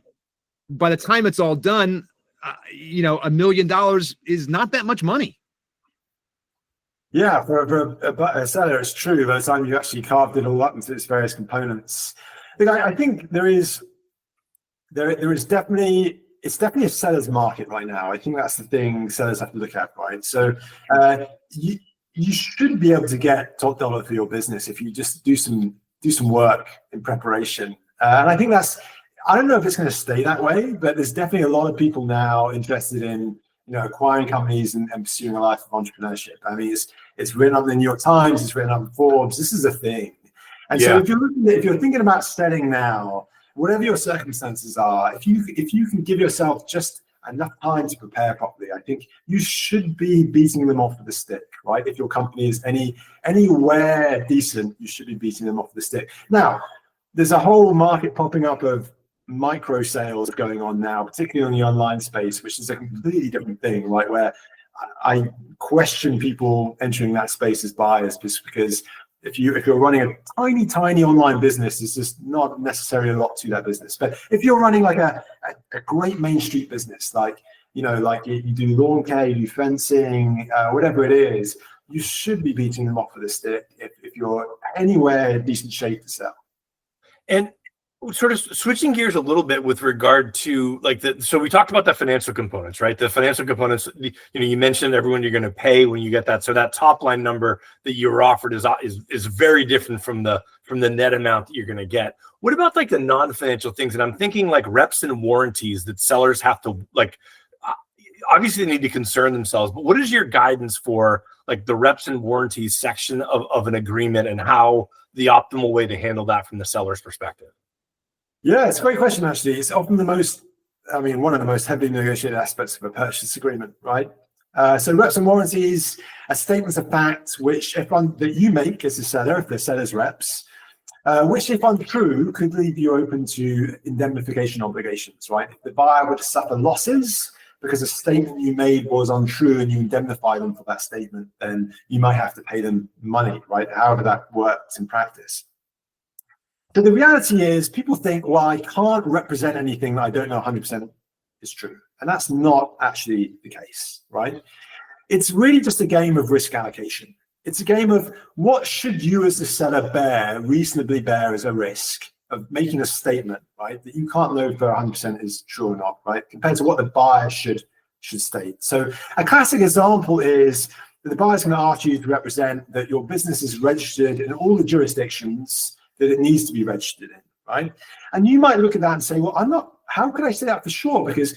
by the time it's all done, $1 million is not that much money. Yeah, for a seller, it's true. By the time you actually carved it all up into its various components, I think there is definitely a seller's market right now. I think that's the thing sellers have to look at, right? So you should be able to get top dollar for your business if you just do some work in preparation. And I think I don't know if it's going to stay that way, but there's definitely a lot of people now interested in acquiring companies and pursuing a life of entrepreneurship. I mean, it's written up in the New York Times, it's written up in Forbes. This is a thing. And so if you're thinking about selling now, whatever your circumstances are, if you can give yourself just enough time to prepare properly, I think you should be beating them off with the stick, right? If your company is anywhere decent, you should be beating them off with the stick. Now, there's a whole market popping up of micro sales going on now, particularly in the online space, which is a completely different thing, right? Where I question people entering that space as buyers, just because if you're running a tiny online business, it's just not necessarily a lot to that business. But if you're running like a great main street business, like you do lawn care, you do fencing, whatever it is, you should be beating them off with a stick if you're anywhere decent shape to sell. And sort of switching gears a little bit with regard to so we talked about the financial components, right? The financial components, you mentioned everyone you're going to pay when you get that. So that top line number that you were offered is very different from the net amount that you're going to get. What about the non-financial things? And I'm thinking like reps and warranties that sellers have to obviously they need to concern themselves, but what is your guidance for the reps and warranties section of an agreement and how the optimal way to handle that from the seller's perspective? Yeah, it's a great question, actually. It's often one of the most heavily negotiated aspects of a purchase agreement, right? So reps and warranties are statements of fact that you make as a seller, if they're seller's reps, which, if untrue, could leave you open to indemnification obligations, right? If the buyer were to suffer losses because a statement you made was untrue and you indemnify them for that statement, then you might have to pay them money, right? However that works in practice. So the reality is people think, well, I can't represent anything that I don't know 100% is true. And that's not actually the case, right? It's really just a game of risk allocation. It's a game of what should you as the seller reasonably bear as a risk of making a statement, right, that you can't know if 100% is true or not, right, compared to what the buyer should state. So a classic example is that the buyer's going to ask you to represent that your business is registered in all the jurisdictions that it needs to be registered in, right? And you might look at that and say, well, how could I say that for sure? Because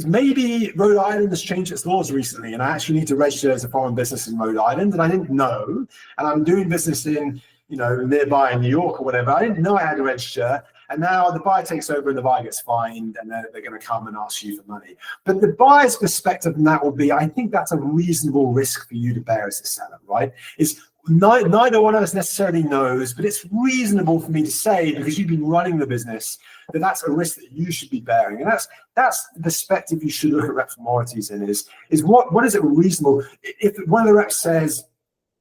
maybe Rhode Island has changed its laws recently and I actually need to register as a foreign business in Rhode Island and I didn't know, and I'm doing business in, nearby in New York or whatever. I didn't know I had to register, and now the buyer takes over and the buyer gets fined and they're going to come and ask you for money. But the buyer's perspective on that will be, I think that's a reasonable risk for you to bear as a seller, right? Neither one of us necessarily knows, but it's reasonable for me to say, because you've been running the business, that that's a risk that you should be bearing. And that's the perspective you should look at reps and warranties in, is what is it reasonable? If one of the reps says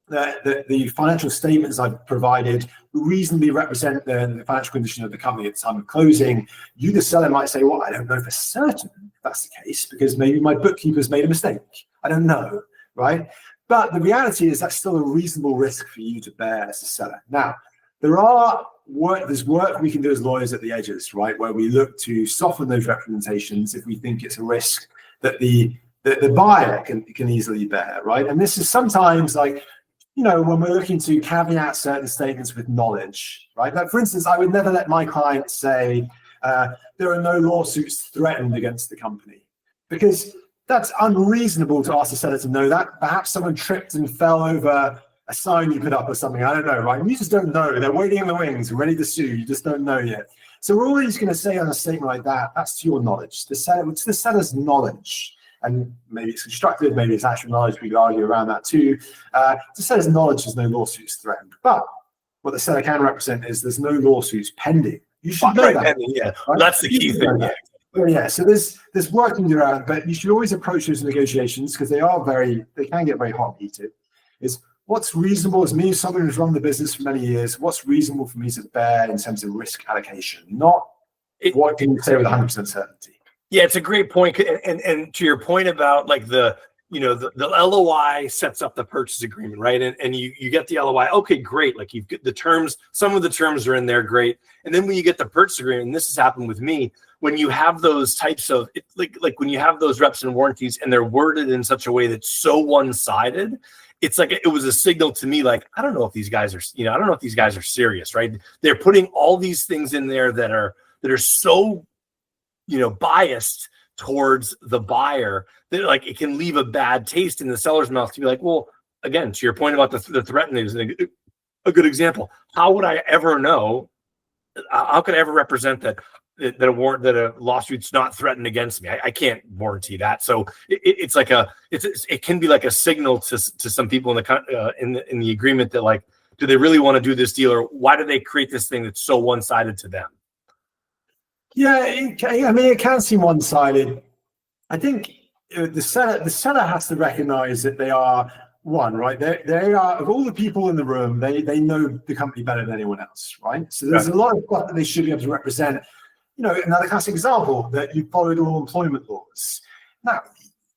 that the financial statements I've provided reasonably represent the financial condition of the company at the time of closing, you, the seller, might say, well, I don't know for certain if that's the case, because maybe my bookkeeper's made a mistake. I don't know, right? But the reality is that's still a reasonable risk for you to bear as a seller. Now, there's work we can do as lawyers at the edges, right, where we look to soften those representations if we think it's a risk that the buyer can easily bear, right? And this is sometimes like, when we're looking to caveat certain statements with knowledge, right? Like, for instance, I would never let my client say there are no lawsuits threatened against the company, because that's unreasonable to ask the seller to know that. Perhaps someone tripped and fell over a sign you put up or something. I don't know, right? You just don't know. They're waiting in the wings, ready to sue. You just don't know yet. So we're always going to say on a statement like that, that's to your knowledge. It's the seller's knowledge. And maybe it's constructive, maybe it's actual knowledge. We could argue around that too. The seller's knowledge is no lawsuits threatened. But what the seller can represent is there's no lawsuits pending. You should know that. Yeah, right? That's the key thing. Yeah, so there's working around, but you should always approach those negotiations, because they can get very hot and heated. Is what's reasonable as me, someone who's run the business for many years, what's reasonable for me to bear in terms of risk allocation, not what can you say with 100% certainty. Yeah, it's a great point. And to your point about like the LOI sets up the purchase agreement, right? And you get the LOI. Okay, great. Like you've got the terms, some of the terms are in there, great. And then when you get the purchase agreement, and this has happened with me, when you have those types of like when you have those reps and warranties and they're worded in such a way that's so one-sided, it's like it was a signal to me, like, I don't know if these guys are, I don't know if these guys are serious, right? They're putting all these things in there that are so, biased towards the buyer that like it can leave a bad taste in the seller's mouth to be like, well, again, to your point about the threatening is a good example. How would I ever know? How could I ever represent that a lawsuit's not threatened against me? I can't warranty that. So it's like it can be like a signal to some people in the agreement that like, do they really want to do this deal, or why do they create this thing that's so one-sided to them? Yeah, it can seem one-sided. I think the seller has to recognize that they are one, right? They are, of all the people in the room, they know the company better than anyone else, right? So there's a lot of stuff that they should be able to represent. Another classic example, that you followed all employment laws. Now,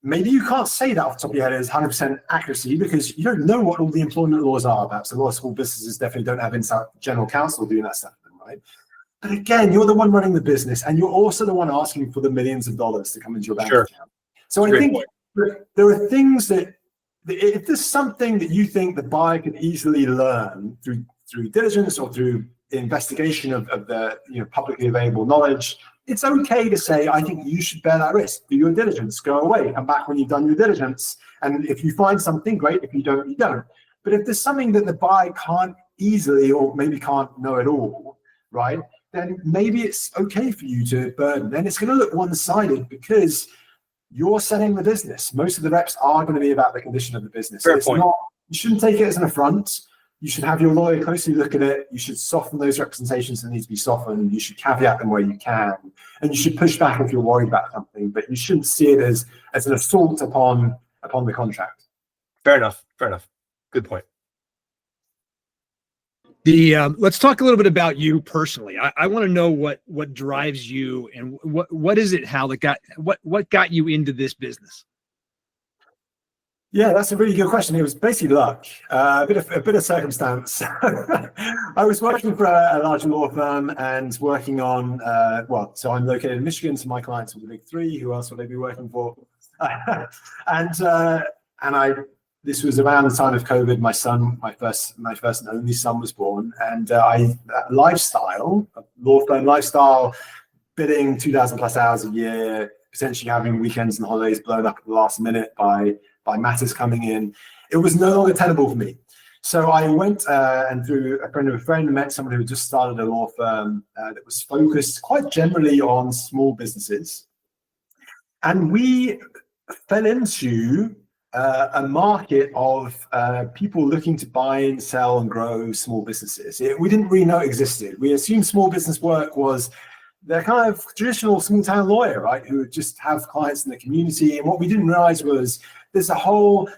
maybe you can't say that off the top of your head as 100% accuracy, because you don't know what all the employment laws are. Perhaps a lot of small businesses definitely don't have inside general counsel doing that stuff, right? But again, you're the one running the business, and you're also the one asking for the millions of dollars to come into your bank account. So I think there are things that, if there's something that you think the buyer can easily learn through diligence or through investigation of the publicly available knowledge, it's okay to say, I think you should bear that risk. Do your diligence, go away, come back when you've done your diligence. And if you find something, great. If you don't, you don't. But if there's something that the buyer can't easily, or maybe can't know at all, right, then maybe it's okay for you to burden. Then it's going to look one-sided, because you're selling the business. Most of the reps are going to be about the condition of the business. Fair point. You shouldn't take it as an affront. you should have your lawyer closely look at it. You should soften those representations that need to be softened. You should caveat them where you can, and you should push back if you're worried about something. But you shouldn't see it as an assault upon the contract. Fair enough. Good point. Let's talk a little bit about you personally. I want to know what drives you, and what is it, Hal, that what got you into this business? Yeah, that's a really good question. It was basically luck, a bit of circumstance. I was working for a large law firm and working on so I'm located in Michigan, so my clients are the big three. Who else would they be working for? This was around the time of COVID. My first and only son was born, and that lifestyle, law firm lifestyle, bidding 2,000 plus hours a year, potentially having weekends and holidays blown up at the last minute by matters coming in. It was no longer tenable for me. So I went and through a friend of a friend met someone who had just started a law firm that was focused quite generally on small businesses, and we fell into a market of people looking to buy and sell and grow small businesses. We didn't really know it existed. We assumed small business work was the kind of traditional small town lawyer, right, who would just have clients in the community. And what we didn't realize was there's a whole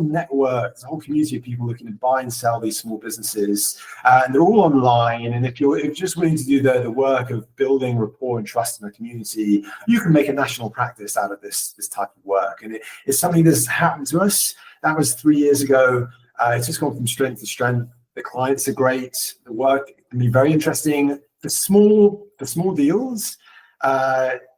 network, there's a whole community of people looking to buy and sell these small businesses, and they're all online. And if you're just willing to do the work of building rapport and trust in the community, you can make a national practice out of this type of work. And it's something that's happened to us. That was 3 years ago. It's just gone from strength to strength. The clients are great. The work can be very interesting. The small deals,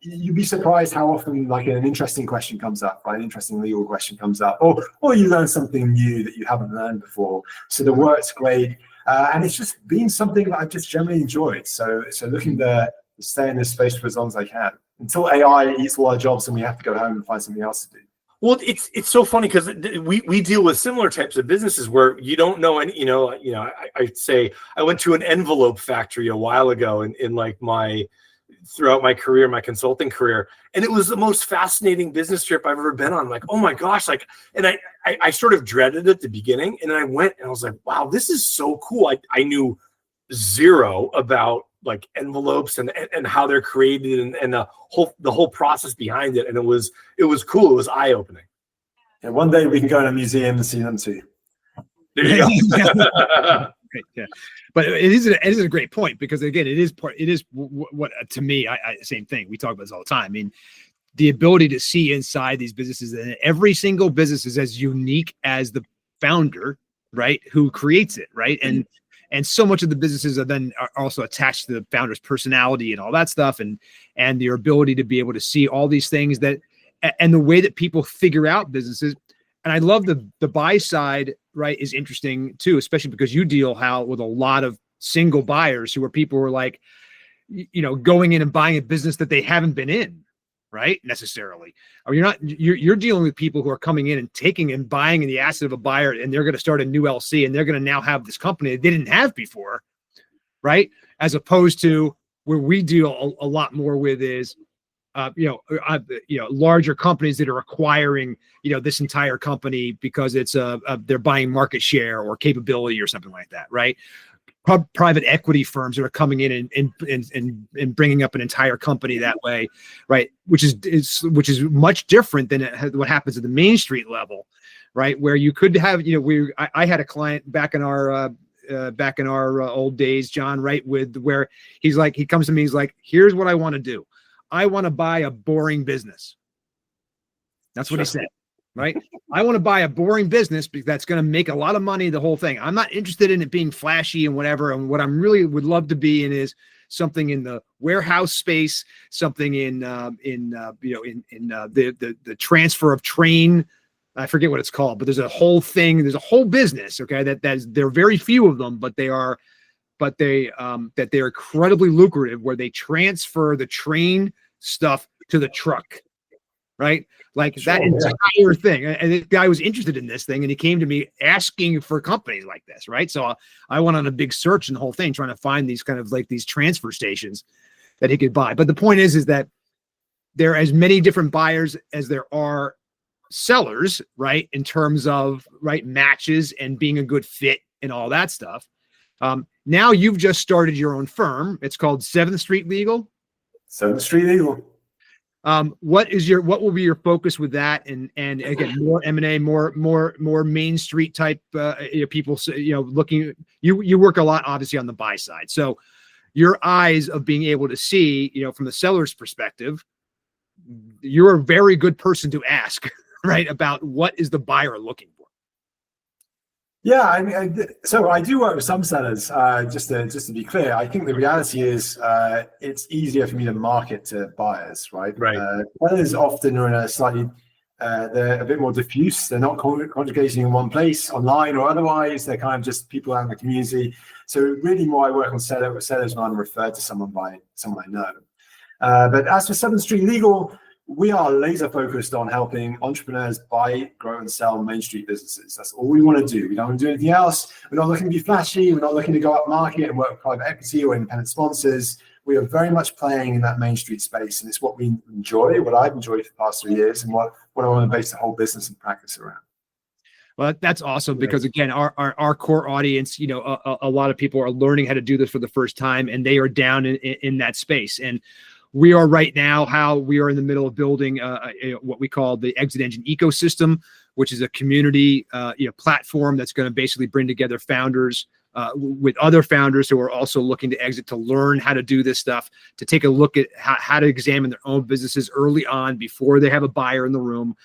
you'd be surprised how often like an interesting question comes up, right? An interesting legal question comes up, or you learn something new that you haven't learned before. So the work's great, and it's just been something that I've just generally enjoyed. So looking to stay in this space for as long as I can until AI eats all our jobs and we have to go home and find something else to do. Well, it's so funny because we deal with similar types of businesses where you don't know any. I'd say I went to an envelope factory a while ago in like throughout my career, my consulting career, and it was the most fascinating business trip I've ever been on. Like, oh my gosh, and I sort of dreaded it at the beginning, and then I went and I was like, wow, this is so cool. I knew zero about like envelopes and how they're created and the whole process behind it. And it was cool. It was eye-opening. Yeah, one day we can go in a museum and see them too. There you go. Yeah, but it is a great point, because again, it is what to me, I same thing. We talk about this all the time. I mean, the ability to see inside these businesses, and every single business is as unique as the founder, right, who creates it, right? And so much of the businesses are also attached to the founder's personality and all that stuff, and their ability to be able to see all these things and the way that people figure out businesses. And I love the buy side, right, is interesting too, especially because you deal, Hal, with a lot of single buyers who are people who are like, going in and buying a business that they haven't been in, right, necessarily. Or you're dealing with people who are coming in and taking and buying the asset of a buyer, and they're going to start a new LC, and they're going to now have this company that they didn't have before, right? As opposed to where we deal a lot more with is, larger companies that are acquiring, this entire company because it's they're buying market share or capability or something like that, right? Private equity firms that are coming in and bringing up an entire company that way, right? Which is much different than what happens at the Main Street level, right? Where you could have, I had a client back in our old days, John, right? Where he comes to me, he's like, here's what I want to do. I want to buy a boring business. That's what he said, right? I want to buy a boring business because that's going to make a lot of money, the whole thing. I'm not interested in it being flashy and whatever. And what I'm really would love to be in is something in the warehouse space, something in the transfer of train. I forget what it's called, but there's a whole thing. There's a whole business. Okay. There are very few of them, but they're incredibly lucrative, where they transfer the train stuff to the truck, right? Like that entire thing. And the guy was interested in this thing, and he came to me asking for companies like this, right? So I went on a big search and the whole thing, trying to find these kind of like these transfer stations that he could buy. But the point is that there are as many different buyers as there are sellers, right? In terms of, right, matches and being a good fit and all that stuff. Now you've just started your own firm. It's called 7th Street Legal. 7th Street Legal. What will be your focus with that? And again, more M&A, more Main Street type people, looking, you work a lot obviously on the buy side. So your eyes of being able to see, from the seller's perspective, you're a very good person to ask, right? About what is the buyer looking for? Yeah, so I do work with some sellers. Just to be clear, I think the reality is it's easier for me to market to buyers, right? Right. Sellers often are in a slightly they're a bit more diffuse. They're not congregating in one place, online or otherwise. They're kind of just people out in the community. So really, more I work on sellers when I'm referred to someone by someone I know. But as for 7th Street Legal, we are laser focused on helping entrepreneurs buy, grow, and sell Main Street businesses. That's all we want to do. We don't want to do anything else. We're not looking to be flashy. We're not looking to go up market and work with private equity or independent sponsors. We are very much playing in that Main Street space, and it's what we enjoy, what I've enjoyed for the past 3 years, and what I want to base the whole business and practice around. Well, that's awesome, because again, our core audience, a lot of people are learning how to do this for the first time, and they are down in that space. And we are right now, we are in the middle of building what we call the Exit Engine ecosystem, which is a community platform that's going to basically bring together founders with other founders who are also looking to exit, to learn how to do this stuff, to take a look at how to examine their own businesses early on before they have a buyer in the room,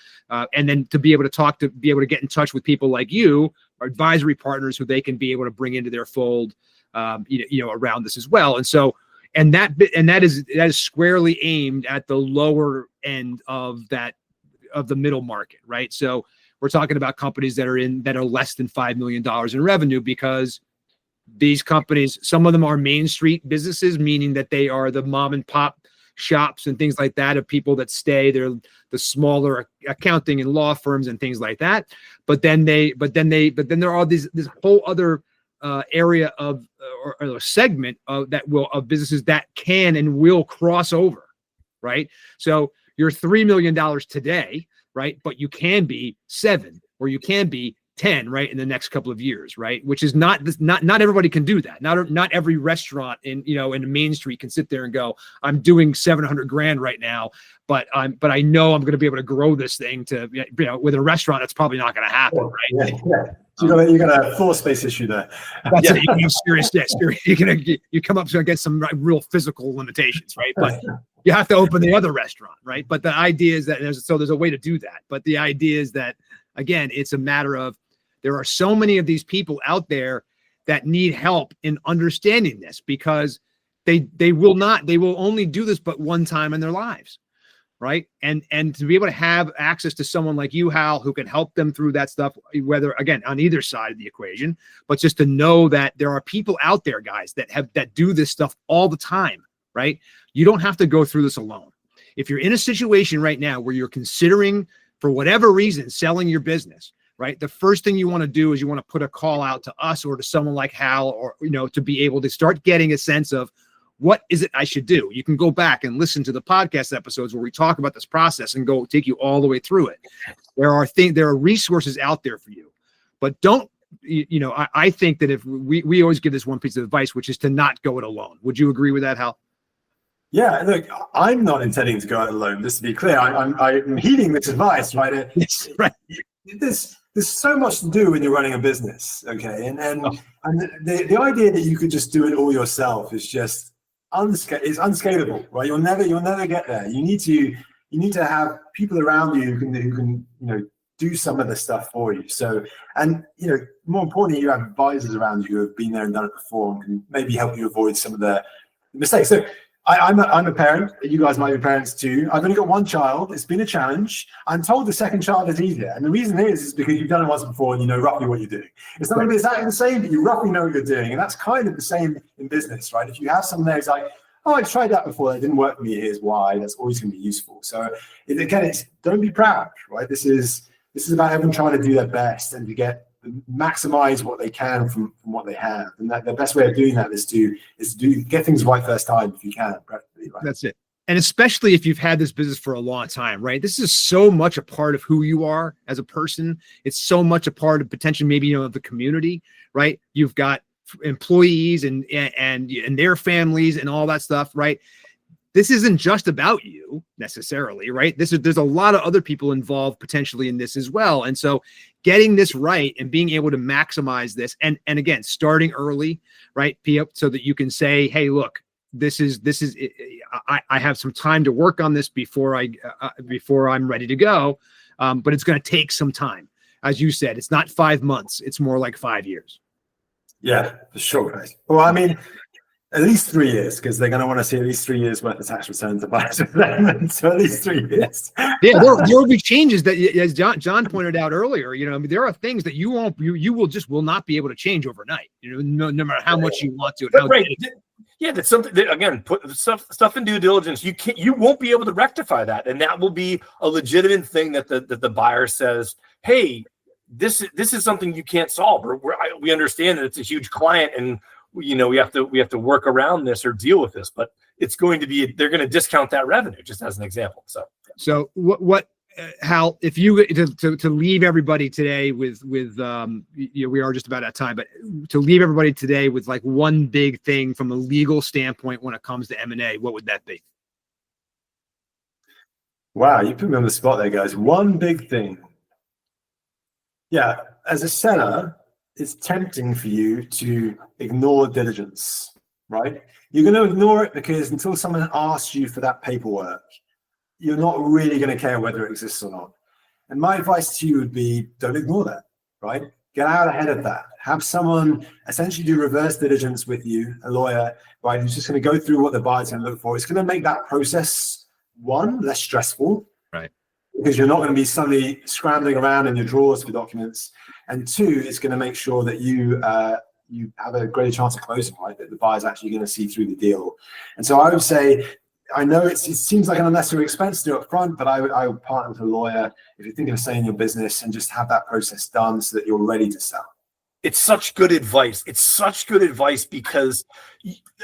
and then to be able to be able to get in touch with people like you, our advisory partners, who they can be able to bring into their fold, around this as well. And so. And that is squarely aimed at the lower end of the middle market, right? So we're talking about companies that are less than $5 million in revenue, because these companies, some of them are Main Street businesses, meaning that they are the mom and pop shops and things like that of people that stay. They're the smaller accounting and law firms and things like that. But then there are this whole other area of or a segment of businesses that can and will cross over, right? So you're $3 million today, right? But you can be 7, or you can be 10, right, in the next couple of years, right? Which is not everybody can do that. Not every restaurant in Main Street can sit there and go, I'm doing $700,000 right now, but I know I'm going to be able to grow this thing to, with a restaurant, that's probably not going to happen, right? Yeah. So you got a floor space issue there. That's it. You have serious. You come up against some real physical limitations, right? But you have to open the other restaurant, right? But the idea is that there's a way to do that. But the idea is that, again, it's a matter of, there are so many of these people out there that need help in understanding this, because they will only do this but one time in their lives, right? And to be able to have access to someone like you, Hal, who can help them through that stuff, whether, again, on either side of the equation, but just to know that there are people out there, guys, that do this stuff all the time, right? You don't have to go through this alone. If you're in a situation right now where you're considering, for whatever reason, selling your business, right, the first thing you want to do is you want to put a call out to us or to someone like Hal, or, to be able to start getting a sense of, what is it I should do? You can go back and listen to the podcast episodes where we talk about this process and go take you all the way through it. There are resources out there for you, but don't, I think that if we always give this one piece of advice, which is to not go it alone. Would you agree with that, Hal? Yeah, look, I'm not intending to go it alone. Just to be clear, I'm heeding this advice, right? Yes, right. There's so much to do when you're running a business, okay? And the idea that you could just do it all yourself is just it's unscalable, right? You'll never get there. You need to have people around you who can do some of the stuff for you. So, and more importantly, you have advisors around you who have been there and done it before and can maybe help you avoid some of the mistakes. So I'm a parent. You guys might be parents too. I've only got one child. It's been a challenge. I'm told the second child is easier. And the reason is because you've done it once before and you know roughly what you're doing. It's not going to be exactly the same, but you roughly know what you're doing. And that's kind of the same in business, right? If you have someone there who's like, oh, I tried that before, that didn't work for me, here's why, that's always going to be useful. So it's don't be proud, right? This is about everyone trying to do their best and to maximize what they can from what they have, and that the best way of doing that is to get things right first time if you can. Practically, right? That's it. and especially if you've had this business for a long time, right? This is so much a part of who you are as a person. It's so much a part of potentially maybe, of the community, right? You've got employees and their families and all that stuff, right? This isn't just about you necessarily, right? There's a lot of other people involved potentially in this as well. And so getting this right and being able to maximize this, and again, starting early, right? So that you can say, hey, look, this is I have some time to work on this before I'm ready to go. But it's going to take some time. As you said, it's not 5 months. It's more like 5 years. Yeah, for sure, guys. Well, I mean, at least 3 years, because they're going to want to see at least 3 years worth of tax returns to buy. So at least 3 years. Yeah, there will be changes that, as John pointed out earlier. There are things that you will not be able to change overnight. No matter how much you want to. Right. Yeah, that's something that, again, put stuff in due diligence. You won't be able to rectify that, and that will be a legitimate thing that the buyer says, hey, this is something you can't solve, or we understand that it's a huge client, and we have to work around this or deal with this, but it's going to be, they're going to discount that revenue, just as an example. So what Hal, if you to leave everybody today with we are just about at time, but to leave everybody today with like one big thing from a legal standpoint when it comes to M&A, what would that be? Wow, you put me on the spot there, guys. One big thing. Yeah, as a seller, it's tempting for you to ignore diligence, right? You're going to ignore it because until someone asks you for that paperwork, you're not really going to care whether it exists or not. And my advice to you would be, don't ignore that, right? Get out ahead of that. Have someone essentially do reverse diligence with you, a lawyer, right? Who's just going to go through what the buyer's going to look for. It's going to make that process, one, less stressful. Right. Because you're not going to be suddenly scrambling around in your drawers for documents. And two, it's going to make sure that you have a greater chance of closing, right? That the buyer's actually going to see through the deal. And so I would say, I know it seems like an unnecessary expense to do up front, but I would partner with a lawyer if you're thinking of selling your business and just have that process done so that you're ready to sell. It's such good advice. It's such good advice because,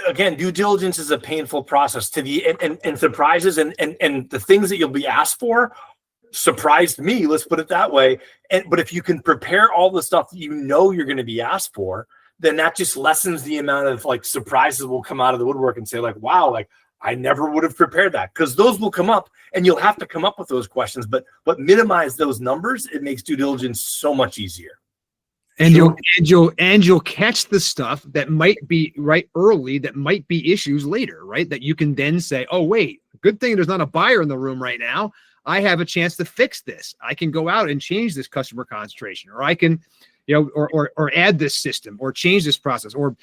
again, due diligence is a painful process and surprises and the things that you'll be asked for surprised me. Let's put it that way. But if you can prepare all the stuff that you're going to be asked for, then that just lessens the amount of like surprises will come out of the woodwork and say like, wow, like I never would have prepared that, because those will come up and you'll have to come up with those questions, but minimize those numbers. It makes due diligence so much easier. And you'll catch the stuff that might be right early, that might be issues later, right? That you can then say, oh, wait, good thing there's not a buyer in the room right now. I have a chance to fix this. I can go out and change this customer concentration, or I can, or add this system, or change this process, or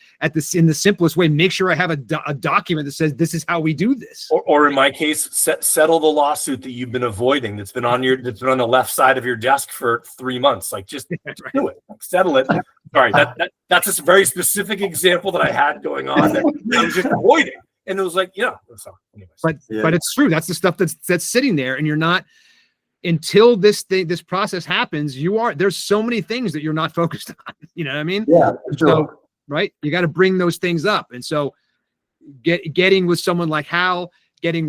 in the simplest way, make sure I have a document that says this is how we do this. Or in my case, settle the lawsuit that you've been avoiding. That's been on the left side of your desk for 3 months. Like just do it, settle it. Sorry, that's a very specific example that I had going on that I was just avoiding. And it was like, so anyways. But it's true. That's the stuff that's sitting there, and you're not, until this process happens, there's so many things that you're not focused on. You know what I mean? Yeah, for sure. So, right. You got to bring those things up. And so getting with someone like Hal, getting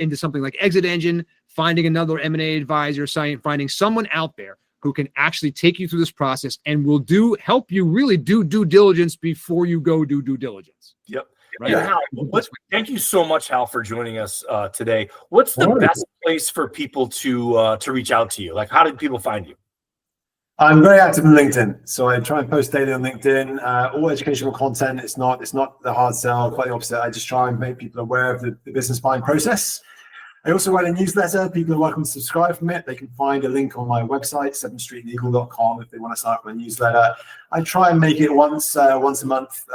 into something like Exit Engine, finding another M&A advisor, finding someone out there who can actually take you through this process and will help you really do due diligence before you go do due diligence. Yep. Right. And Hal, thank you so much, Hal, for joining us today. What's the best place for people to reach out to you? Like, how did people find you? I'm very active on LinkedIn, so I try and post daily on LinkedIn. All educational content. It's not the hard sell. Quite the opposite. I just try and make people aware of the business buying process. I also write a newsletter. People are welcome to subscribe from it. They can find a link on my website, 7streetlegal.com, if they want to sign up for my newsletter. I try and make it once a month.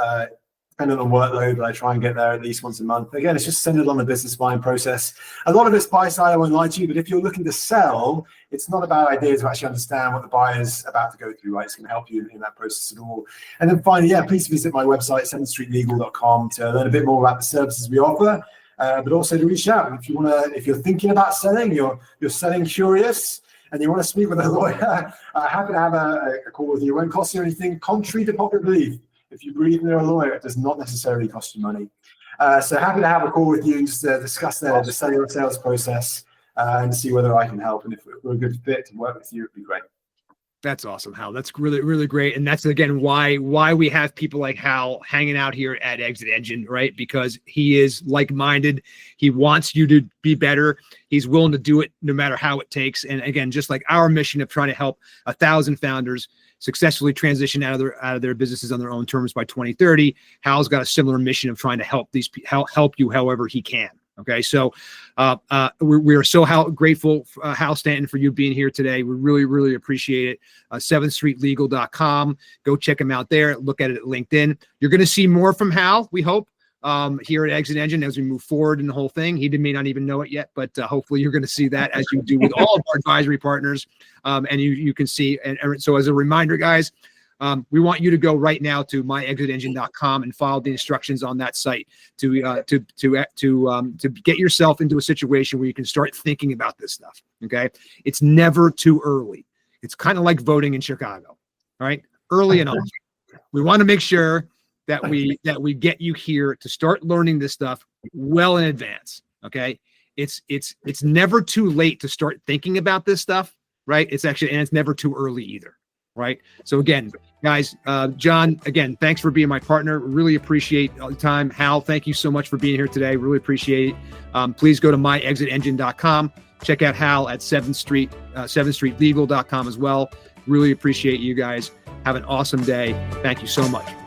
Depending on workload, but I try and get there at least once a month. Again, it's just centered on the business buying process. A lot of it's buy side, I won't lie to you, but if you're looking to sell, it's not a bad idea to actually understand what the buyer's about to go through, right? It's going to help you in that process at all. And then finally, please visit my website, 7streetlegal.com, to learn a bit more about the services we offer, but also to reach out. If you're thinking about selling, you're selling curious, and you want to speak with a lawyer, happy to have a call with you. It won't cost you anything, contrary to popular belief. If you believe in a lawyer, it does not necessarily cost you money. So happy to have a call with you just to discuss the sales process and see whether I can help. And if we're a good fit to work with you, it'd be great. That's awesome, Hal. That's really, really great. And that's, again, why we have people like Hal hanging out here at Exit Engine, right? Because he is like-minded. He wants you to be better. He's willing to do it no matter how it takes. And again, just like our mission of trying to help 1,000 founders successfully transition out of their businesses on their own terms by 2030, Hal's got a similar mission of trying to help you however he can. Okay, so we are so grateful, Hal Stanton, for you being here today. We really, really appreciate it. 7thStreetLegal.com. Go check him out there. Look at it at LinkedIn. You're going to see more from Hal, we hope, here at Exit Engine as we move forward in the whole thing. He may not even know it yet, but hopefully you're going to see that as you do with all of our advisory partners. And you can see. And so as a reminder, guys, we want you to go right now to myexitengine.com and follow the instructions on that site to get yourself into a situation where you can start thinking about this stuff. Okay, it's never too early. It's kind of like voting in Chicago, right? Early enough. We want to make sure that we get you here to start learning this stuff well in advance. Okay, it's never too late to start thinking about this stuff, right? It's never too early either. Right. So again, guys, John, again, thanks for being my partner. Really appreciate all the time. Hal, thank you so much for being here today. Really appreciate it. Please go to myexitengine.com. Check out Hal at 7thStreetLegal.com as well. Really appreciate you guys. Have an awesome day. Thank you so much.